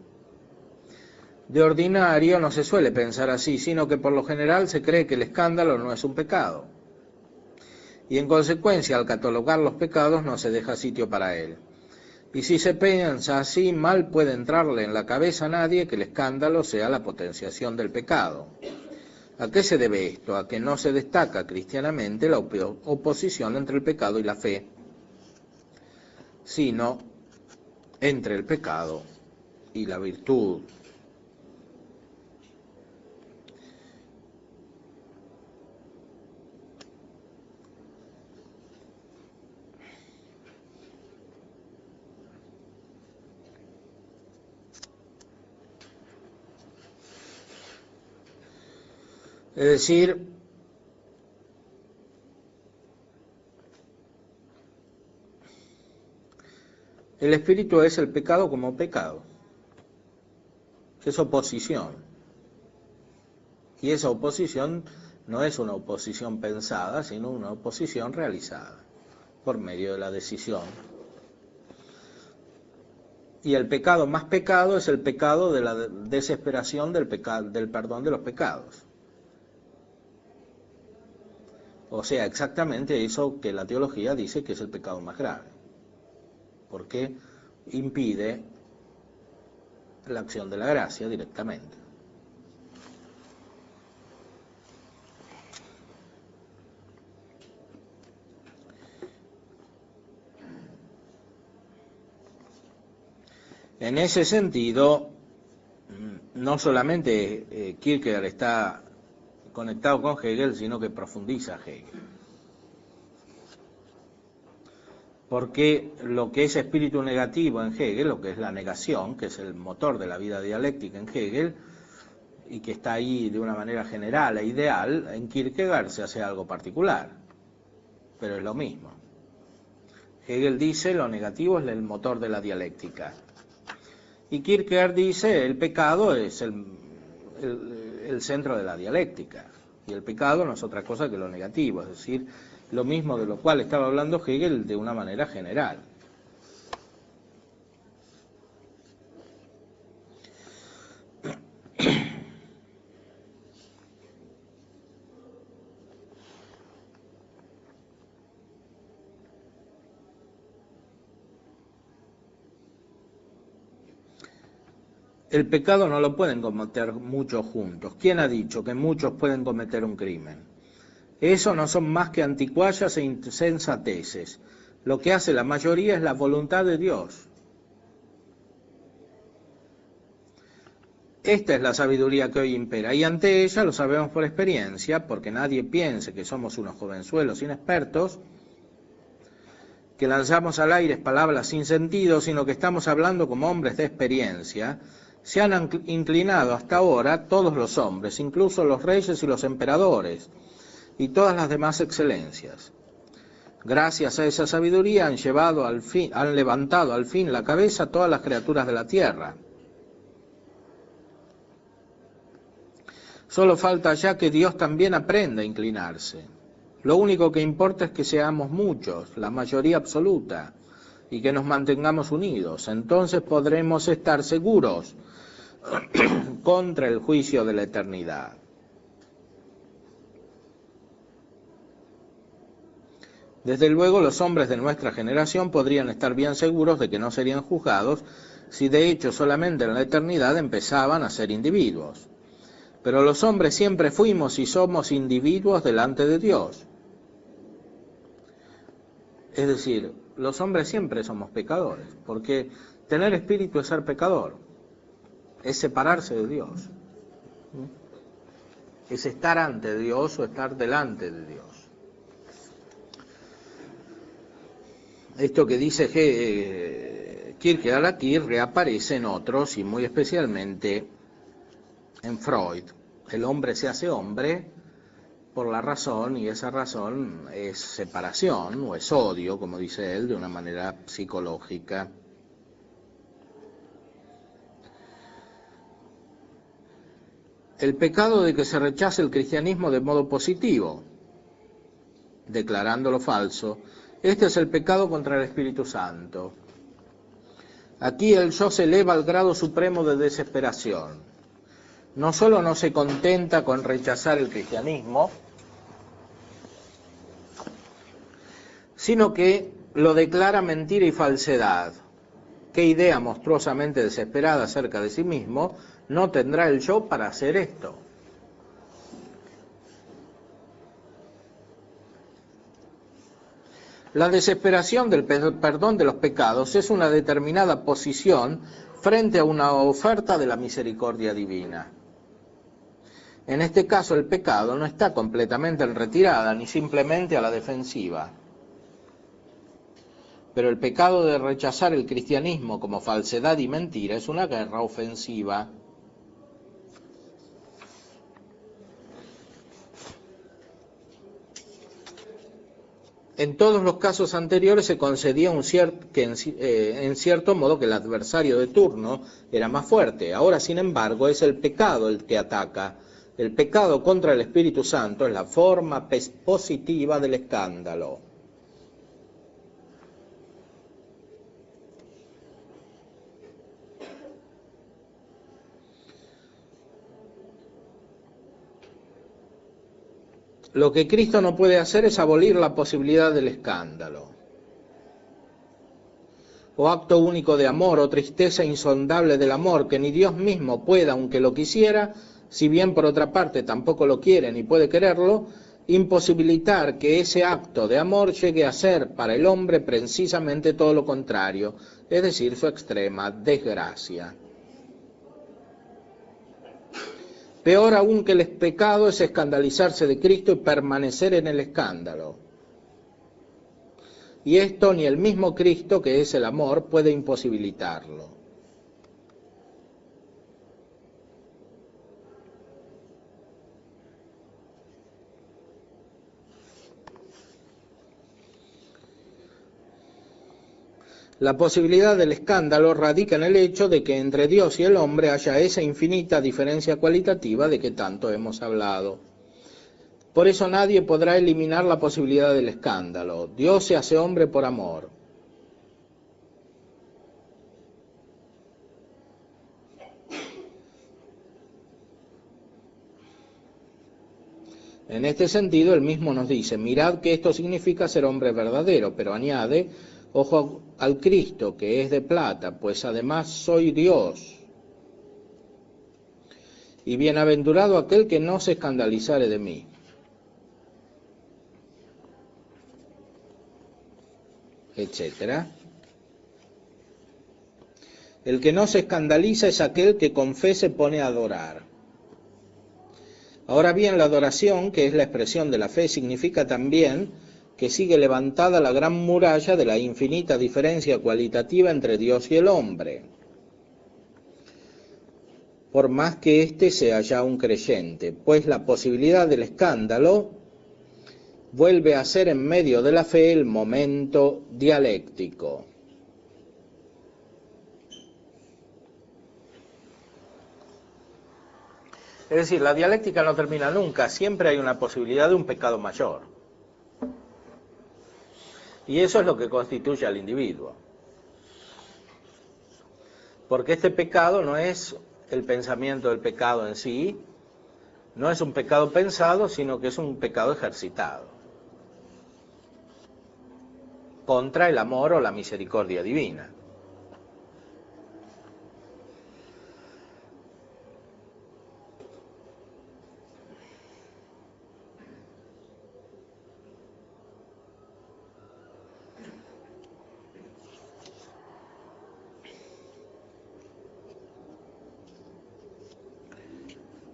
De ordinario no se suele pensar así, sino que por lo general se cree que el escándalo no es un pecado. Y en consecuencia, al catalogar los pecados no se deja sitio para él. Y si se piensa así, mal puede entrarle en la cabeza a nadie que el escándalo sea la potenciación del pecado. ¿A qué se debe esto? A que no se destaca cristianamente la oposición entre el pecado y la fe, sino entre el pecado y la virtud. Es decir, el espíritu es el pecado como pecado, es oposición, y esa oposición no es una oposición pensada, sino una oposición realizada por medio de la decisión. Y el pecado más pecado es el pecado de la desesperación del perdón de los pecados. O sea, exactamente eso que la teología dice que es el pecado más grave, porque impide la acción de la gracia directamente. En ese sentido, no solamente Kierkegaard está conectado con Hegel, sino que profundiza Hegel. Porque lo que es espíritu negativo en Hegel, lo que es la negación, que es el motor de la vida dialéctica en Hegel, y que está ahí de una manera general e ideal, en Kierkegaard se hace algo particular, pero es lo mismo. Hegel dice lo negativo es el motor de la dialéctica, y Kierkegaard dice el pecado es el centro de la dialéctica, y el pecado no es otra cosa que lo negativo, es decir, lo mismo de lo cual estaba hablando Hegel de una manera general. El pecado no lo pueden cometer muchos juntos. ¿Quién ha dicho que muchos pueden cometer un crimen? Eso no son más que anticuallas e insensateces. Lo que hace la mayoría es la voluntad de Dios. Esta es la sabiduría que hoy impera, y ante ella lo sabemos por experiencia, porque nadie piense que somos unos jovenzuelos inexpertos, que lanzamos al aire palabras sin sentido, sino que estamos hablando como hombres de experiencia, se han inclinado hasta ahora todos los hombres, incluso los reyes y los emperadores, y todas las demás excelencias. Gracias a esa sabiduría han levantado al fin la cabeza todas las criaturas de la tierra. Solo falta ya que Dios también aprenda a inclinarse. Lo único que importa es que seamos muchos, la mayoría absoluta, y que nos mantengamos unidos. Entonces podremos estar seguros contra el juicio de la eternidad. Desde luego, los hombres de nuestra generación podrían estar bien seguros de que no serían juzgados si de hecho solamente en la eternidad empezaban a ser individuos. Pero los hombres siempre fuimos y somos individuos delante de Dios. Es decir, los hombres siempre somos pecadores, porque tener espíritu es ser pecador, es separarse de Dios, es estar ante Dios o estar delante de Dios. Esto que dice Kierkegaard aquí reaparece en otros y muy especialmente en Freud. El hombre se hace hombre por la razón, y esa razón es separación o es odio, como dice él, de una manera psicológica. El pecado de que se rechace el cristianismo de modo positivo, declarándolo falso, este es el pecado contra el Espíritu Santo. Aquí el yo se eleva al grado supremo de desesperación. No solo no se contenta con rechazar el cristianismo, sino que lo declara mentira y falsedad. ¿Qué idea monstruosamente desesperada acerca de sí mismo no tendrá el yo para hacer esto? La desesperación del perdón de los pecados es una determinada posición frente a una oferta de la misericordia divina. En este caso, el pecado no está completamente en retirada, ni simplemente a la defensiva. Pero el pecado de rechazar el cristianismo como falsedad y mentira es una guerra ofensiva. En todos los casos anteriores se concedía en cierto modo que el adversario de turno era más fuerte. Ahora, sin embargo, es el pecado el que ataca. El pecado contra el Espíritu Santo es la forma positiva del escándalo. Lo que Cristo no puede hacer es abolir la posibilidad del escándalo. O acto único de amor, o tristeza insondable del amor, que ni Dios mismo pueda, aunque lo quisiera, si bien por otra parte tampoco lo quiere ni puede quererlo, imposibilitar que ese acto de amor llegue a ser para el hombre precisamente todo lo contrario, es decir, su extrema desgracia. Peor aún que el pecado es escandalizarse de Cristo y permanecer en el escándalo. Y esto ni el mismo Cristo, que es el amor, puede imposibilitarlo. La posibilidad del escándalo radica en el hecho de que entre Dios y el hombre haya esa infinita diferencia cualitativa de que tanto hemos hablado. Por eso nadie podrá eliminar la posibilidad del escándalo. Dios se hace hombre por amor. En este sentido, él mismo nos dice, mirad que esto significa ser hombre verdadero, pero añade, ojo al Cristo, que es de plata, pues además soy Dios. Y bienaventurado aquel que no se escandalizare de mí. Etcétera. El que no se escandaliza es aquel que con fe se pone a adorar. Ahora bien, la adoración, que es la expresión de la fe, significa también que sigue levantada la gran muralla de la infinita diferencia cualitativa entre Dios y el hombre, por más que éste sea ya un creyente, pues la posibilidad del escándalo vuelve a ser en medio de la fe el momento dialéctico. Es decir, la dialéctica no termina nunca, siempre hay una posibilidad de un pecado mayor. Y eso es lo que constituye al individuo. Porque este pecado no es el pensamiento del pecado en sí, no es un pecado pensado, sino que es un pecado ejercitado contra el amor o la misericordia divina.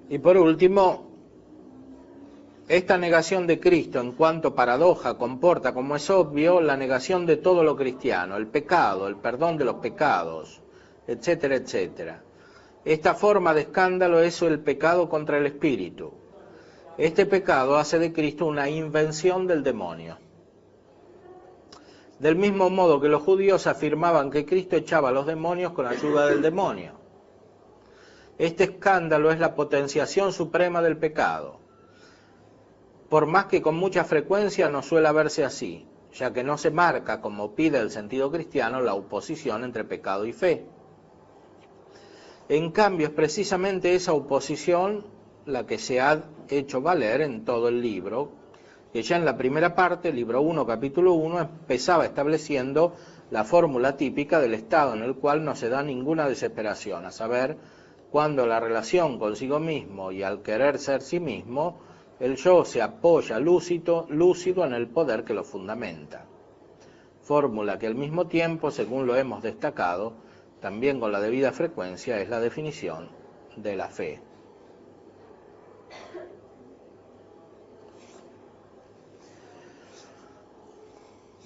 Y por último, esta negación de Cristo en cuanto paradoja comporta, como es obvio, la negación de todo lo cristiano, el pecado, el perdón de los pecados, etcétera, etcétera. Esta forma de escándalo es el pecado contra el espíritu. Este pecado hace de Cristo una invención del demonio. Del mismo modo que los judíos afirmaban que Cristo echaba a los demonios con ayuda del demonio. Este escándalo es la potenciación suprema del pecado, por más que con mucha frecuencia no suele verse así, ya que no se marca, como pide el sentido cristiano, la oposición entre pecado y fe. En cambio, es precisamente esa oposición la que se ha hecho valer en todo el libro, que ya en la primera parte, libro 1, capítulo 1, empezaba estableciendo la fórmula típica del estado en el cual no se da ninguna desesperación, a saber, cuando la relación consigo mismo y al querer ser sí mismo, el yo se apoya lúcido en el poder que lo fundamenta. Fórmula que al mismo tiempo, según lo hemos destacado, también con la debida frecuencia, es la definición de la fe.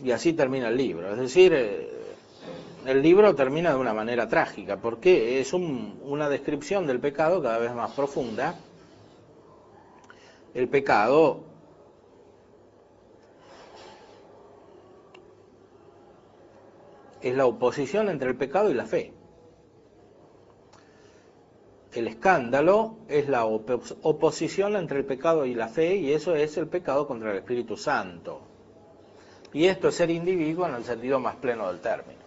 Y así termina el libro, es decir, el libro termina de una manera trágica, porque es una descripción del pecado cada vez más profunda. El pecado es la oposición entre el pecado y la fe. El escándalo es la oposición entre el pecado y la fe, y eso es el pecado contra el Espíritu Santo. Y esto es ser individuo en el sentido más pleno del término.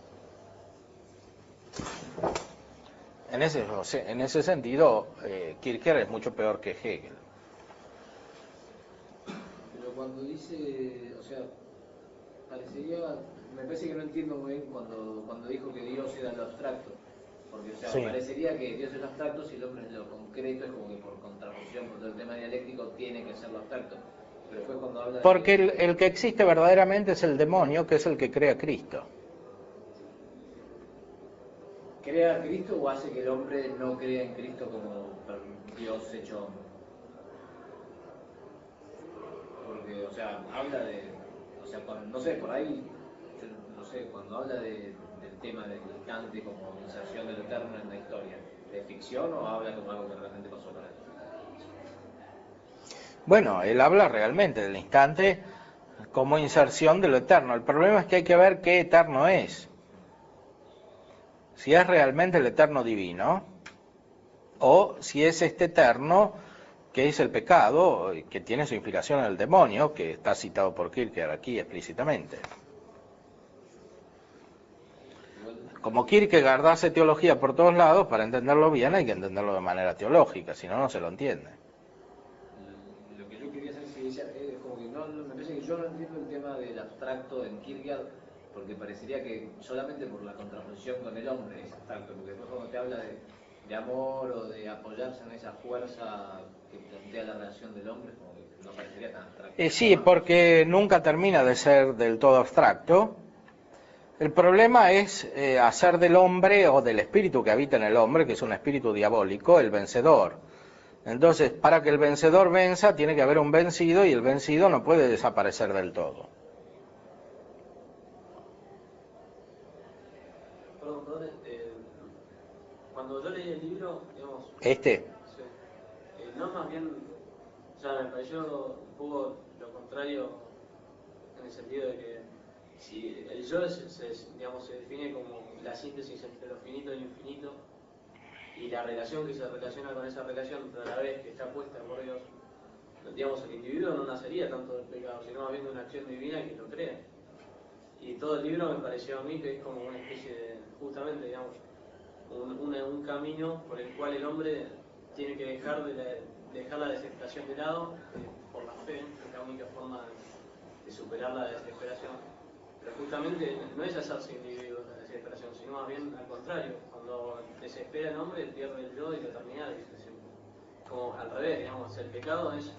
En ese sentido, Kierkegaard es mucho peor que Hegel. Pero cuando dice, o sea, me parece que no entiendo muy bien cuando dijo que Dios era lo abstracto. Porque, o sea, sí, parecería que Dios es lo abstracto si el hombre es lo concreto, es como que por contraposición, por todo el tema dialéctico, tiene que ser lo abstracto. Pero después cuando habla porque el que existe verdaderamente es el demonio, que es el que crea a Cristo. ¿Crea a Cristo o hace que el hombre no crea en Cristo como Dios hecho hombre? Porque, o sea, habla de, o sea, no sé, por ahí, yo no sé, cuando habla del tema del instante como inserción del eterno en la historia, ¿de ficción o habla como algo que realmente pasó para él? Bueno, él habla realmente del instante como inserción de lo eterno. El problema es que hay que ver qué eterno es. Si es realmente el eterno divino, o si es este eterno que es el pecado, que tiene su inspiración en el demonio, que está citado por Kierkegaard aquí explícitamente. Como Kierkegaard hace teología por todos lados, para entenderlo bien hay que entenderlo de manera teológica, si no, no se lo entiende. Lo que yo quería saber si ella, como que no, me parece que yo no entiendo el tema del abstracto en Kierkegaard, porque parecería que solamente por la contraposición con el hombre es abstracto, porque después cuando te habla de amor o de apoyarse en esa fuerza que plantea la relación del hombre, como que no parecería tan abstracto. Sí, porque nunca termina de ser del todo abstracto. El problema es hacer del hombre o del espíritu que habita en el hombre, que es un espíritu diabólico, el vencedor. Entonces, para que el vencedor venza, tiene que haber un vencido y el vencido no puede desaparecer del todo. cuando yo leí el libro, digamos, ¿Este? sí, no más bien, o sea, me pareció un poco lo contrario en el sentido de que si el yo digamos, se define como la síntesis entre lo finito y lo infinito, y la relación que se relaciona con esa relación, pero a la vez que está puesta por Dios, digamos, el individuo no nacería tanto del pecado, sino más bien de una acción divina que lo crea. Y todo el libro me pareció a mí que es como una especie de, justamente, digamos, un camino por el cual el hombre tiene que dejar la desesperación de lado, por la fe, que es la única forma de superar la desesperación. Pero justamente no es hacerse individuo la desesperación, sino más bien al contrario. Cuando desespera el hombre, pierde el yo y lo termina, como al revés, digamos, el pecado es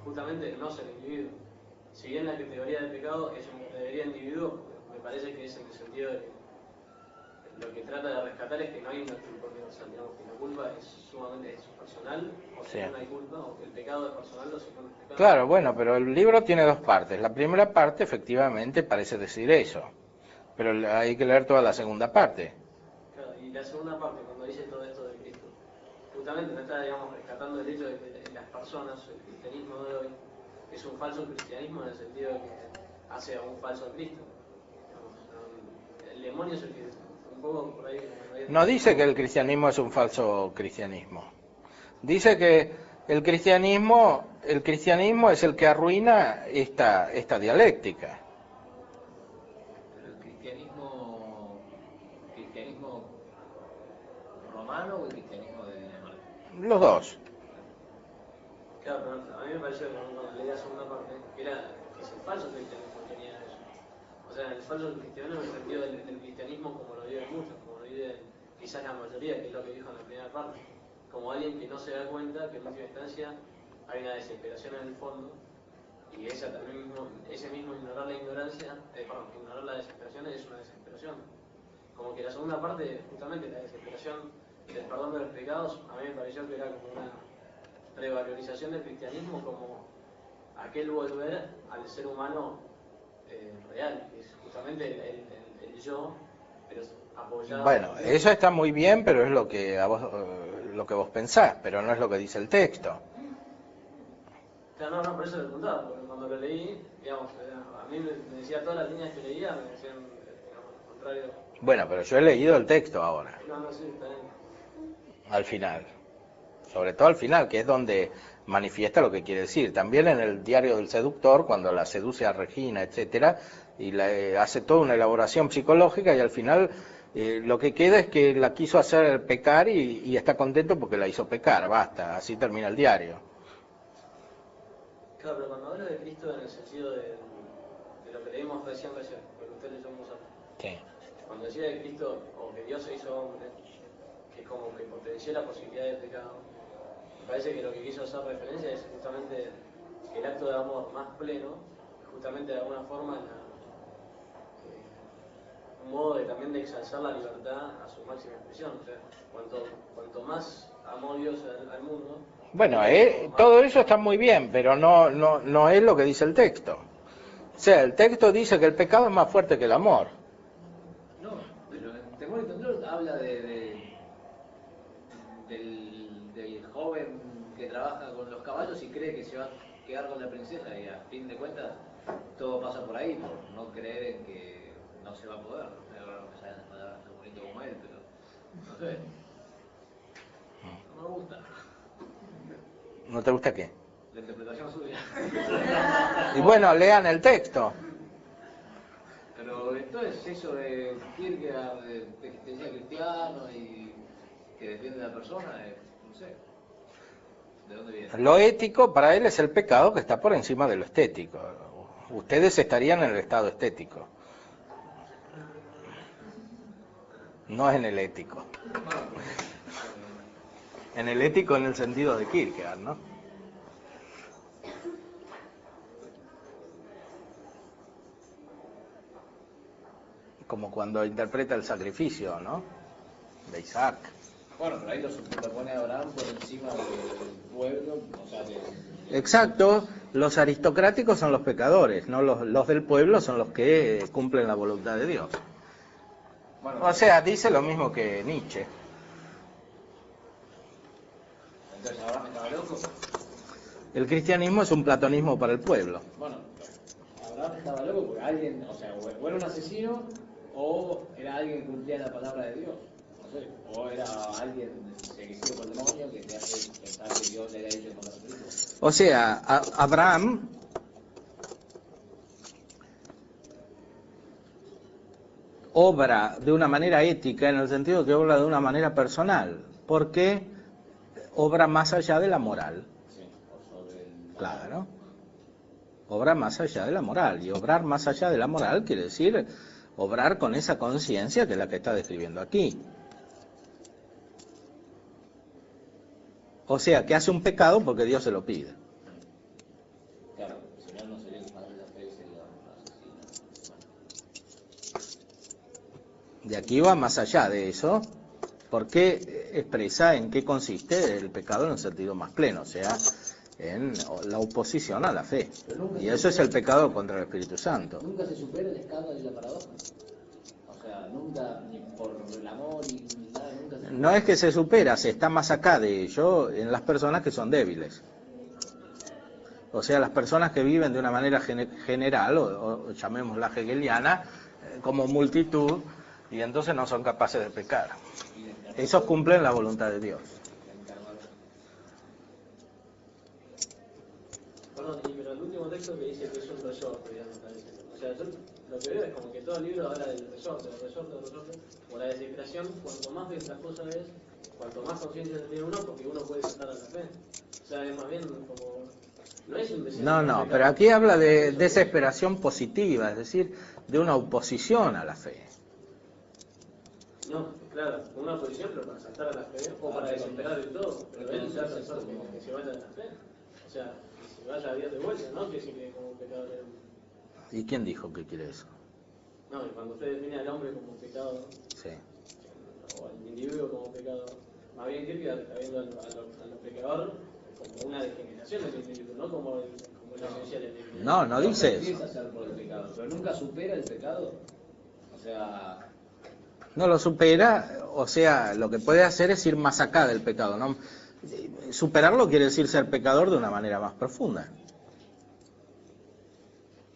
justamente no ser individuo. Si bien la categoría de pecado es una categoría de individuo, me parece que es en el sentido de que lo que trata de rescatar es que no hay una culpa universal, digamos, que la culpa es sumamente personal, o si no hay culpa, o que el pecado es personal, o si no es pecado. Claro, bueno, pero el libro tiene dos partes. La primera parte efectivamente parece decir eso, pero hay que leer toda la segunda parte. Claro, y la segunda parte, cuando dice todo esto de Cristo, justamente no está, digamos, rescatando el hecho de que las personas, el cristianismo de hoy, es un falso cristianismo en el sentido de que hace a un falso Cristo. Digamos, el demonio es el que un poco por ahí... No dice que el cristianismo es un falso cristianismo. Dice que el cristianismo es el que arruina esta dialéctica. Pero el cristianismo romano o el cristianismo de Dinamarca. Los dos. Claro, pero a mí me pareció que cuando leí la segunda parte, que es el falso cristianismo que tenía eso. O sea, el falso cristianismo en el sentido del cristianismo como lo viven muchos, como lo viven quizás la mayoría, que es lo que dijo en la primera parte. Como alguien que no se da cuenta que en última instancia hay una desesperación en el fondo, y ese mismo ignorar la ignorancia, ignorar la desesperación es una desesperación. Como que la segunda parte, justamente la desesperación del perdón de los pecados, a mí me pareció que era como una revalorización del cristianismo como aquel volver al ser humano real, que es justamente el yo, pero apoyado... Bueno, eso está muy bien, pero es lo que vos pensás, pero no es lo que dice el texto. Claro, no, por eso lo preguntaba, porque cuando lo leí, digamos, a mí me decía todas las líneas que leía, me decían, digamos, lo contrario. Bueno, pero yo he leído el texto ahora, No, sí, está bien. al final. Sobre todo al final, que es donde manifiesta lo que quiere decir. También en el diario del seductor, cuando la seduce a Regina, etcétera, y hace toda una elaboración psicológica, y al final lo que queda es que la quiso hacer pecar y está contento porque la hizo pecar, basta, así termina el diario. Claro, pero cuando hablo de Cristo en el sentido de lo que leímos recién, porque usted leyó mucho, Sí. cuando decía de Cristo, o que Dios se hizo hombre, que como que potenció la posibilidad de pecado, me parece que lo que quiso hacer referencia es justamente el acto de amor más pleno, justamente de alguna forma un modo también de exalzar la libertad a su máxima expresión. O sea, cuanto más amó Dios al mundo... Bueno, todo eso está muy bien, pero no es lo que dice el texto. O sea, el texto dice que el pecado es más fuerte que el amor. No, pero en Temor y Temblor habla del joven que trabaja con los caballos y cree que se va a quedar con la princesa, y a fin de cuentas todo pasa por ahí, por no creer en que no se va a poder. Ahora no me salen las palabras tan bonito como él, pero no sé. No me gusta. ¿No te gusta qué? La interpretación suya. Y bueno, lean el texto. Pero entonces eso de Kierkegaard, de existencia cristiano y que defiende a la persona, no sé. ¿De dónde viene? Lo ético para él es el pecado que está por encima de lo estético. Ustedes estarían en el estado estético. No es en el ético. En el ético en el sentido de Kierkegaard, ¿no? Como cuando interpreta el sacrificio, ¿no? De Isaac. Bueno, pero ahí lo superpone a Abraham por encima del pueblo, o sea, Exacto, los aristocráticos son los pecadores, no los del pueblo son los que cumplen la voluntad de Dios. Bueno, O sea, dice lo mismo que Nietzsche. Entonces Abraham estaba loco. El cristianismo es un platonismo para el pueblo. Bueno, Abraham estaba loco porque alguien, o sea, o era un asesino o era alguien que cumplía la palabra de Dios. No sé, o era alguien seducido por el demonio que te hace pensar que Dios le había dicho con los hijos. O sea, Abraham obra de una manera ética en el sentido que obra de una manera personal, porque obra más allá de la moral. Sí, o sobre el... Claro. Obra más allá de la moral. Y obrar más allá de la moral quiere decir obrar con esa conciencia que es la que está describiendo aquí. O sea, que hace un pecado porque Dios se lo pide. Claro, si no, no sería el padre de la fe, sería un asesino. De aquí va más allá de eso, porque expresa en qué consiste el pecado en el sentido más pleno, o sea, en la oposición a la fe. Y eso es el pecado contra el Espíritu Santo. Nunca se supera el escándalo y la paradoja. O sea, nunca, ni por el amor, ni nada, nunca se... No es que se supera, se está más acá de ello en las personas que son débiles. O sea, las personas que viven de una manera general, o llamémosla hegeliana, como multitud, y entonces no son capaces de pecar. Esos cumplen la voluntad de Dios. Perdón, pero el último texto que dice que es un resorte, digamos, parece. O sea, yo lo que veo es como que todo el libro habla del resorte, o la desesperación, cuanto más ventajosa es, cuanto más conciencia tiene uno, porque uno puede saltar a la fe. O sea, es más bien como... No es un deseo. No, pero aquí habla de desesperación positiva, es decir, de una oposición a la fe. No, claro, una oposición, pero para saltar a la fe, o para desesperar del todo, pero él ya pensó que se vaya de la fe. O sea, que se vaya a Dios de vuelta, ¿no? Que sí que como un pecado de... ¿Y quién dijo que quiere eso? No, y cuando usted define al hombre como pecado, Sí. o al individuo como pecado, más bien Kierkegaard está viendo a los pecadores como una degeneración del individuo, no como la esencia del individuo. No dice eso. Empieza a ser por el pecado, pero nunca supera el pecado. O sea... No lo supera, o sea, lo que puede hacer es ir más acá del pecado, ¿no? Superarlo quiere decir ser pecador de una manera más profunda.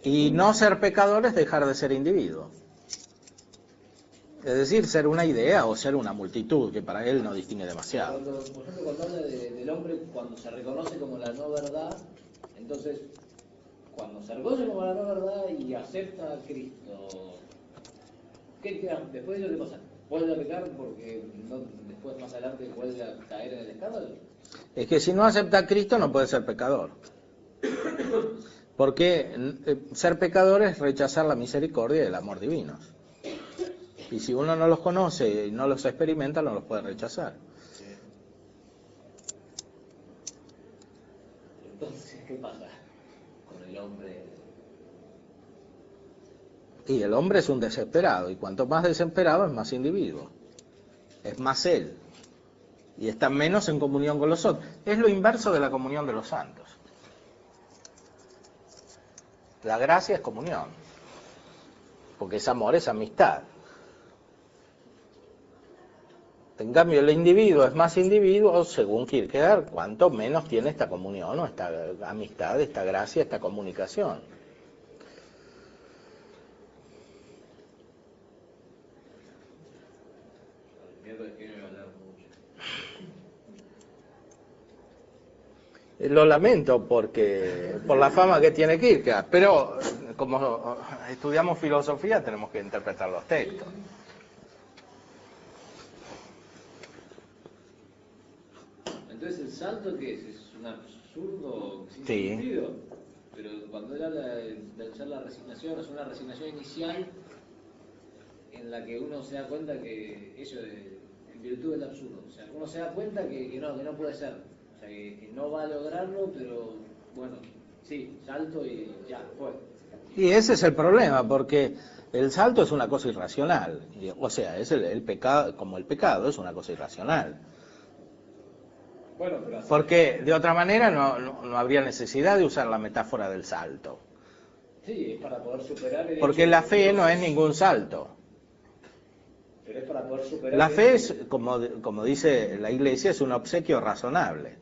Y no ser pecador es dejar de ser individuo. Es decir, ser una idea o ser una multitud, que para él no distingue demasiado. Por ejemplo, cuando habla del hombre, cuando se reconoce como la no verdad, entonces, cuando se reconoce como la no verdad y acepta a Cristo, ¿qué queda? Después de eso, ¿qué pasa? ¿Vuelve a pecar porque después más adelante vuelve a caer en el escándalo? Es que si no acepta a Cristo no puede ser pecador. Porque ser pecador es rechazar la misericordia y el amor divinos. Y si uno no los conoce y no los experimenta, no los puede rechazar. Entonces, ¿qué pasa con el hombre? Y el hombre es un desesperado, y cuanto más desesperado es más individuo. Es más él. Y está menos en comunión con los otros. Es lo inverso de la comunión de los santos. La gracia es comunión, porque es amor, es amistad. En cambio, el individuo es más individuo, según Kierkegaard, cuanto menos tiene esta comunión, o esta amistad, esta gracia, esta comunicación. Lo lamento porque por la fama que tiene Kierkegaard, pero como estudiamos filosofía tenemos que interpretar los textos. Entonces, ¿el salto qué es? ¿Es un absurdo sin Sí. sentido? Pero cuando él habla de usar la resignación, es una resignación inicial en la que uno se da cuenta que eso en virtud del absurdo. O sea, uno se da cuenta que no puede ser. O sea, que no va a lograrlo, pero bueno, sí, salto y ya, fue. Y ese es el problema, porque el salto es una cosa irracional. O sea, es el pecado, como el pecado es una cosa irracional. Bueno, pero Porque de otra manera no habría necesidad de usar la metáfora del salto. sí, es para poder superar el Porque hecho la de fe que no es ningún salto. Pero es para poder superar La el fe hecho es, como dice la Iglesia, es un obsequio razonable.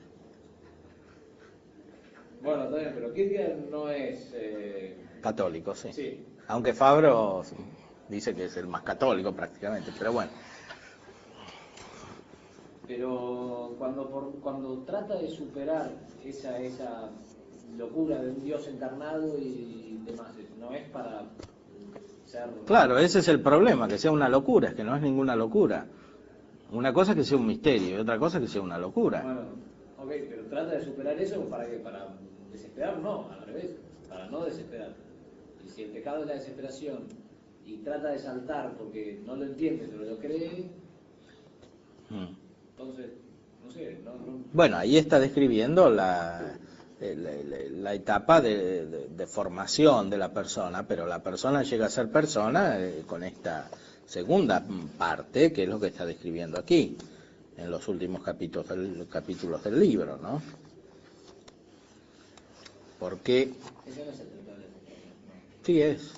Bueno, está bien, pero Kierkegaard no es... Católico, sí. Sí. Aunque Fabro dice que es el más católico prácticamente, pero bueno. Pero cuando trata de superar esa locura de un Dios encarnado y demás, no es para ser... Claro, ese es el problema, que sea una locura, es que no es ninguna locura. Una cosa es que sea un misterio y otra cosa es que sea una locura. Bueno, ok, pero trata de superar eso ¿para qué? ¿Para desesperar? No, al revés, para no desesperar. Y si el pecado es la desesperación y trata de saltar porque no lo entiende pero lo cree, entonces, no sé, no... Bueno, ahí está describiendo la etapa de formación de la persona, pero la persona llega a ser persona con esta segunda parte, que es lo que está describiendo aquí, en los últimos capítulos del libro, ¿no? Porque... Ese no es el tratado de desesperación, ¿no? Sí es.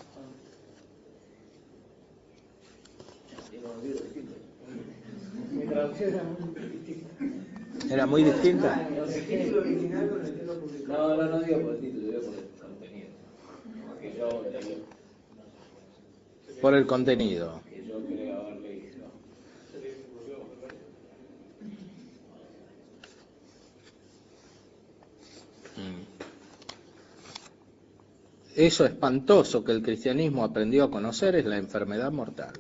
Mi traducción era muy distinta. ¿Era muy distinta? El título original con el texto publicado. No digo por el título, digo por el contenido. Que yo leí, Por el contenido. que yo creo haber leído. Eso espantoso que el cristianismo aprendió a conocer es la enfermedad mortal.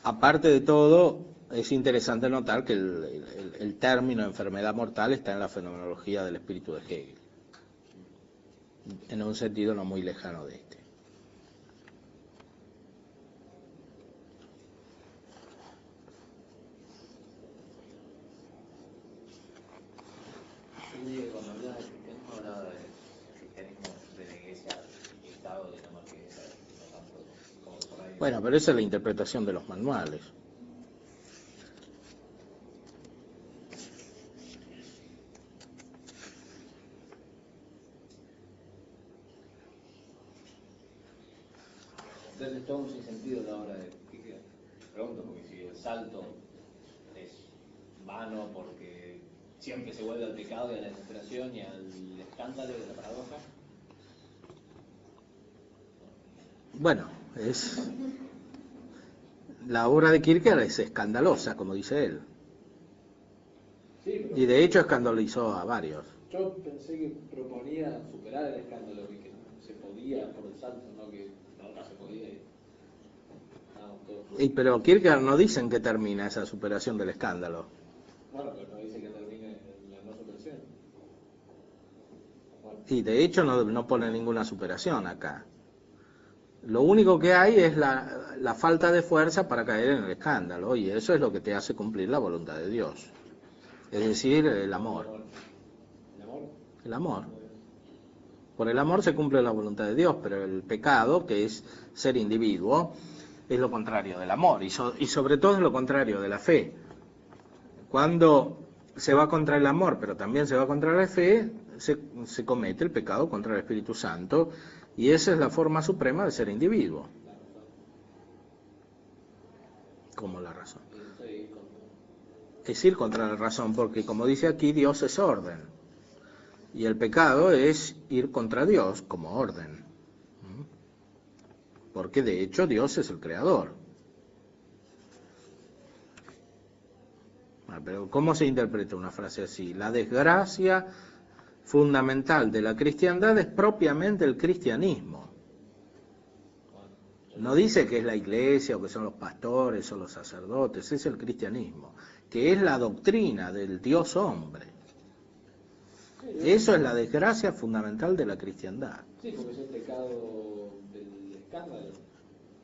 Aparte de todo, es interesante notar que el término enfermedad mortal está en la fenomenología del espíritu de Hegel, en un sentido no muy lejano de este. Cuando hablaba de cristianismo, hablaba del cristianismo de la iglesia y Estado, de la marquesa, no tanto como por ahí. Bueno, pero esa es la interpretación de los manuales. Entonces, todo un sinsentido la obra de Kierkegaard. Pregunto, porque si el salto es vano porque siempre se vuelve al pecado y a la desesperación y al escándalo y a la paradoja. Bueno, la obra de Kierkegaard es escandalosa, como dice él. Sí, pero Y de hecho escandalizó a varios. yo pensé que proponía superar el escándalo, que se podía por el salto, no que no se podía. Pero Kierkegaard no dice en qué termina esa superación del escándalo. Bueno, pero no dice que termine en la no superación. Bueno, Y de hecho no pone ninguna superación acá. Lo único que hay es la falta de fuerza para caer en el escándalo, y eso es lo que te hace cumplir la voluntad de Dios. Es decir, el amor. ¿el amor? El amor. Por el amor se cumple la voluntad de Dios, pero el pecado, que es ser individuo, es lo contrario del amor, y sobre todo es lo contrario de la fe. Cuando se va contra el amor, pero también se va contra la fe, se comete el pecado contra el Espíritu Santo, y esa es la forma suprema de ser individuo. Como la razón. Es ir contra la razón, porque como dice aquí, Dios es orden. Y el pecado es ir contra Dios como orden. Porque de hecho Dios es el creador. Pero ¿cómo se interpreta una frase así? La desgracia fundamental de la cristiandad es propiamente el cristianismo. No dice que es la iglesia o que son los pastores o los sacerdotes, es el cristianismo, que es la doctrina del Dios hombre. Eso es la desgracia fundamental de la cristiandad. Sí, porque es el pecado del escándalo.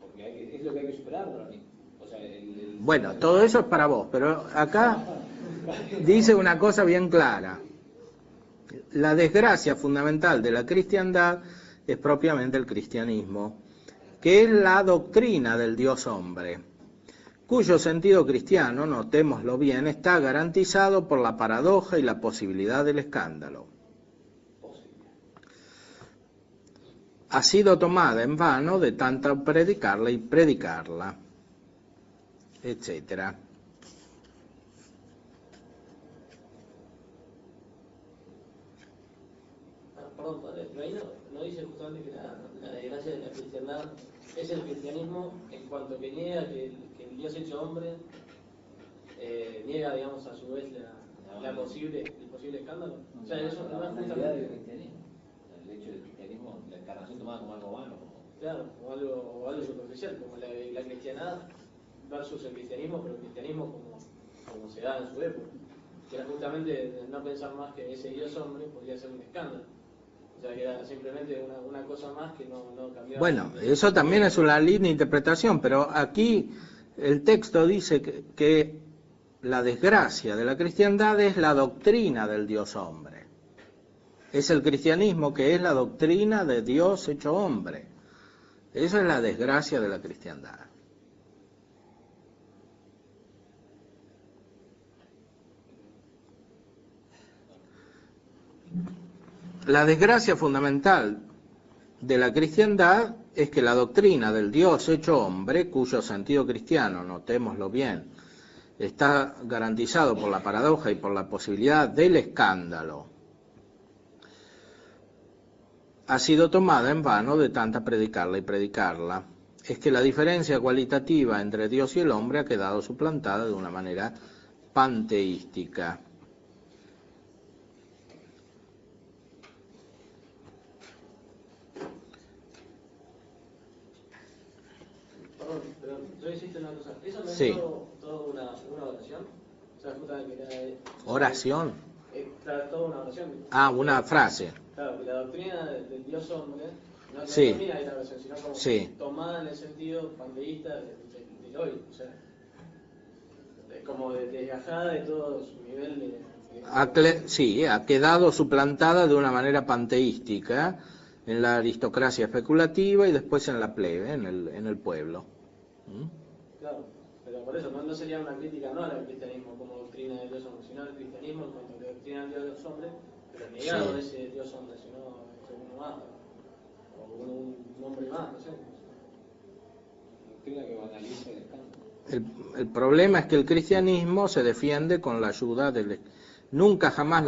Porque es lo que hay que superar para mí. O sea, Bueno, todo eso es para vos, pero acá dice una cosa bien clara. La desgracia fundamental de la cristiandad es propiamente el cristianismo, que es la doctrina del Dios hombre, cuyo sentido cristiano, notémoslo bien, está garantizado por la paradoja y la posibilidad del escándalo. Ha sido tomada en vano de tanto predicarla y predicarla, etcétera. Perdón, padre, pero ahí no dice justamente que la desgracia de la cristiandad es el cristianismo en cuanto que niega que el Dios hecho hombre niega, digamos, a su vez el posible escándalo. O sea, eso la no es banalidad del justamente... cristianismo. El hecho del cristianismo, la encarnación tomada como algo humano. Claro, o algo superficial, como la cristianidad versus el cristianismo, pero el cristianismo como se da en su época. Que era justamente no pensar más que ese Dios hombre podría ser un escándalo. O sea, que era simplemente una cosa más que no cambiaba. Bueno, eso también es una linda interpretación, pero aquí el texto dice que la desgracia de la cristiandad es la doctrina del Dios hombre. Es el cristianismo que es la doctrina de Dios hecho hombre. Esa es la desgracia de la cristiandad. La desgracia fundamental de la cristiandad es que la doctrina del Dios hecho hombre, cuyo sentido cristiano, notémoslo bien, está garantizado por la paradoja y por la posibilidad del escándalo, ha sido tomada en vano de tanta predicarla y predicarla. Es que la diferencia cualitativa entre Dios y el hombre ha quedado suplantada de una manera panteística. Perdón, pero yo insisto en una cosa. ¿Eso no es Sí. todo una oración? O sea, justamente que era... ¿Oración? Claro, toda una oración. Ah, una frase. Claro, que la doctrina del Dios hombre no Sí. termina ahí la oración, sino como Sí. tomada en el sentido panteísta del hoy. O sea, como desgajada de todo su nivel Sí, ha quedado suplantada de una manera panteística en la aristocracia especulativa y después en la plebe, en el pueblo. Claro, pero por eso no sería una crítica no al cristianismo como doctrina del Dios hombre, sino al cristianismo en cuanto a la doctrina del Dios hombre, pero negado Sí. de ese Dios hombre, sino uno más, o un hombre más, no sé. Doctrina que banaliza el escándalo. El problema es que el cristianismo se defiende con la ayuda del... Nunca jamás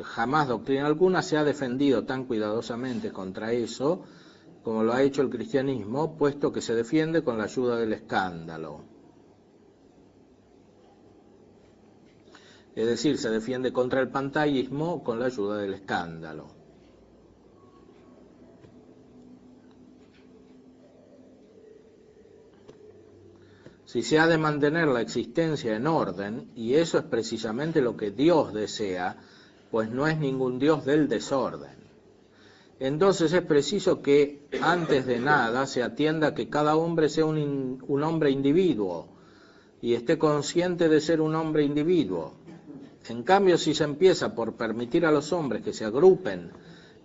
jamás doctrina alguna se ha defendido tan cuidadosamente contra eso como lo ha hecho el cristianismo, puesto que se defiende con la ayuda del escándalo. Es decir, se defiende contra el panteísmo con la ayuda del escándalo. Si se ha de mantener la existencia en orden, y eso es precisamente lo que Dios desea, pues no es ningún Dios del desorden. Entonces es preciso que, antes de nada, se atienda a que cada hombre sea un hombre individuo, y esté consciente de ser un hombre individuo. En cambio, si se empieza por permitir a los hombres que se agrupen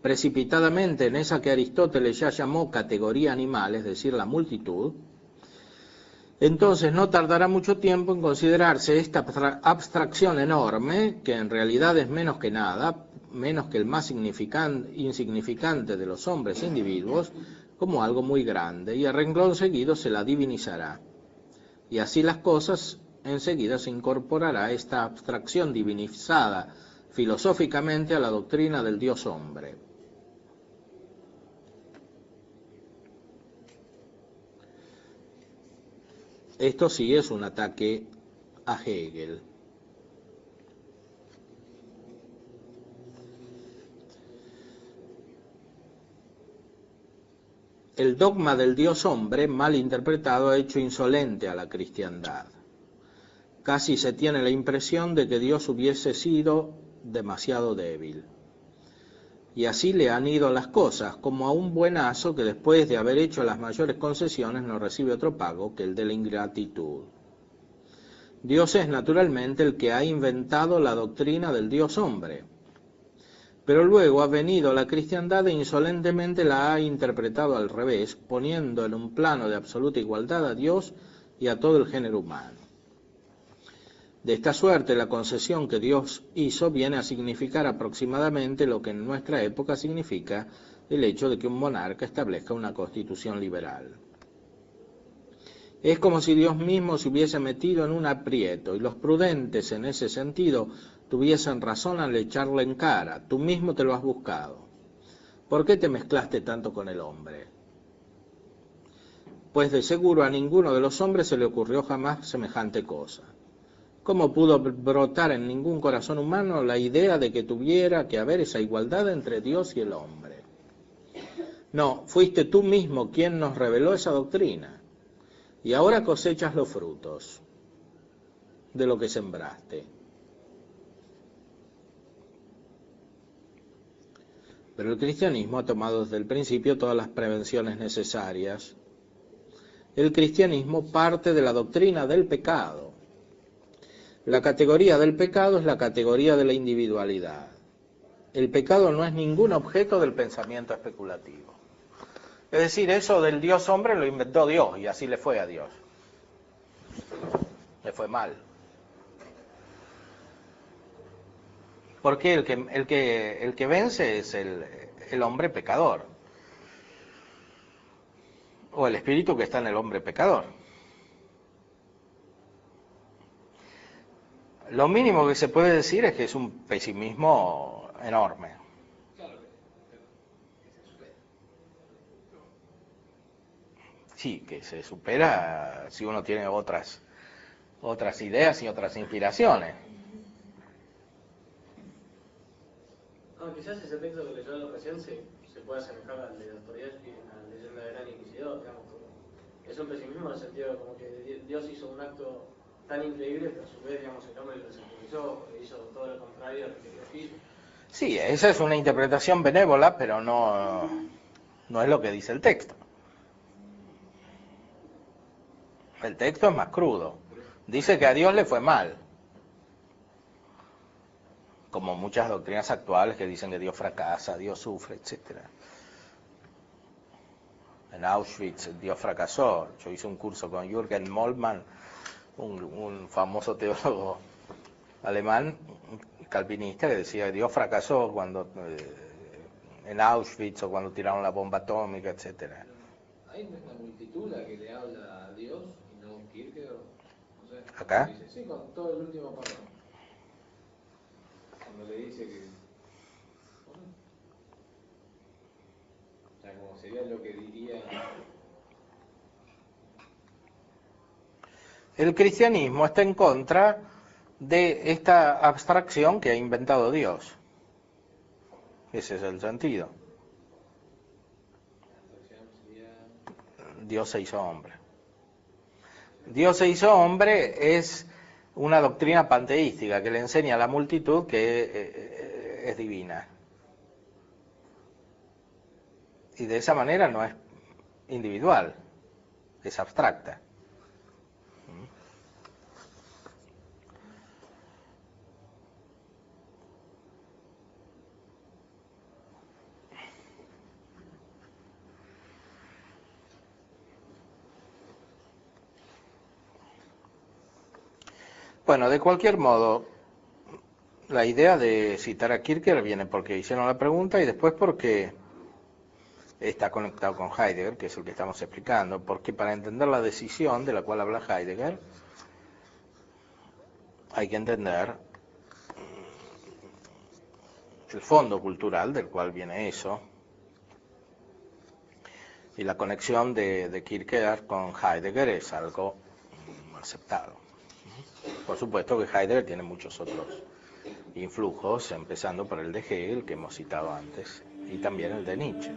precipitadamente en esa que Aristóteles ya llamó categoría animal, es decir, la multitud, entonces no tardará mucho tiempo en considerarse esta abstracción enorme, que en realidad es menos que nada, menos que el más insignificante de los hombres e individuos, como algo muy grande, y a renglón seguido se la divinizará. Y así las cosas, enseguida se incorporará esta abstracción divinizada filosóficamente a la doctrina del Dios hombre. Esto sí es un ataque a Hegel. El dogma del Dios hombre, mal interpretado, ha hecho insolente a la cristiandad. Casi se tiene la impresión de que Dios hubiese sido demasiado débil. Y así le han ido las cosas, como a un buenazo que después de haber hecho las mayores concesiones no recibe otro pago que el de la ingratitud. Dios es naturalmente el que ha inventado la doctrina del Dios hombre, pero luego ha venido la cristiandad e insolentemente la ha interpretado al revés, poniendo en un plano de absoluta igualdad a Dios y a todo el género humano. De esta suerte, la concesión que Dios hizo viene a significar aproximadamente lo que en nuestra época significa el hecho de que un monarca establezca una constitución liberal. Es como si Dios mismo se hubiese metido en un aprieto, y los prudentes en ese sentido tuviesen razón al echarle en cara: tú mismo te lo has buscado. ¿por qué te mezclaste tanto con el hombre? Pues de seguro a ninguno de los hombres se le ocurrió jamás semejante cosa. ¿Cómo pudo brotar en ningún corazón humano la idea de que tuviera que haber esa igualdad entre Dios y el hombre? No, fuiste tú mismo quien nos reveló esa doctrina, y ahora cosechas los frutos de lo que sembraste. Pero el cristianismo ha tomado desde el principio todas las prevenciones necesarias. El cristianismo parte de la doctrina del pecado. La categoría del pecado es la categoría de la individualidad. El pecado no es ningún objeto del pensamiento especulativo. Es decir, eso del Dios hombre lo inventó Dios y así le fue a Dios. Le fue mal. Porque el que vence es el hombre pecador. O el espíritu que está en el hombre pecador. Lo mínimo que se puede decir es que es un pesimismo enorme. Sí, que se supera si uno tiene otras ideas y otras inspiraciones. No, quizás ese texto que leyó recién se puede asemejar al de Dostoyevsky en la leyenda del Gran Inquisidor, digamos. Es un pesimismo en el sentido de como que Dios hizo un acto tan increíble, pero a su vez, digamos, el hombre lo desautorizó, hizo todo lo contrario a lo que Dios quiso. Sí, esa es una interpretación benévola, pero no es lo que dice el texto. El texto es más crudo. Dice que a Dios le fue mal. Como muchas doctrinas actuales que dicen que Dios fracasa, Dios sufre, etc. En Auschwitz Dios fracasó. Yo hice un curso con Jürgen Moltmann, un famoso teólogo alemán, calvinista, que decía que Dios fracasó cuando en Auschwitz o cuando tiraron la bomba atómica, etc. Hay una multitud la que le habla a Dios y no Kierkegaard. No sé, ¿Acá? dice, sí, con todo el último párrafo. Cuando le dice que... O sea, como sería lo que diría... El cristianismo está en contra de esta abstracción que ha inventado Dios. Ese es el sentido. Dios se hizo hombre. Dios se hizo hombre es una doctrina panteística que le enseña a la multitud que es divina. Y de esa manera no es individual, es abstracta. Bueno, de cualquier modo, la idea de citar a Kierkegaard viene porque hicieron la pregunta y después porque está conectado con Heidegger, que es el que estamos explicando, porque para entender la decisión de la cual habla Heidegger, hay que entender el fondo cultural del cual viene eso, y la conexión de Kierkegaard con Heidegger es algo aceptado. Por supuesto que Heidegger tiene muchos otros influjos, empezando por el de Hegel, que hemos citado antes, y también el de Nietzsche.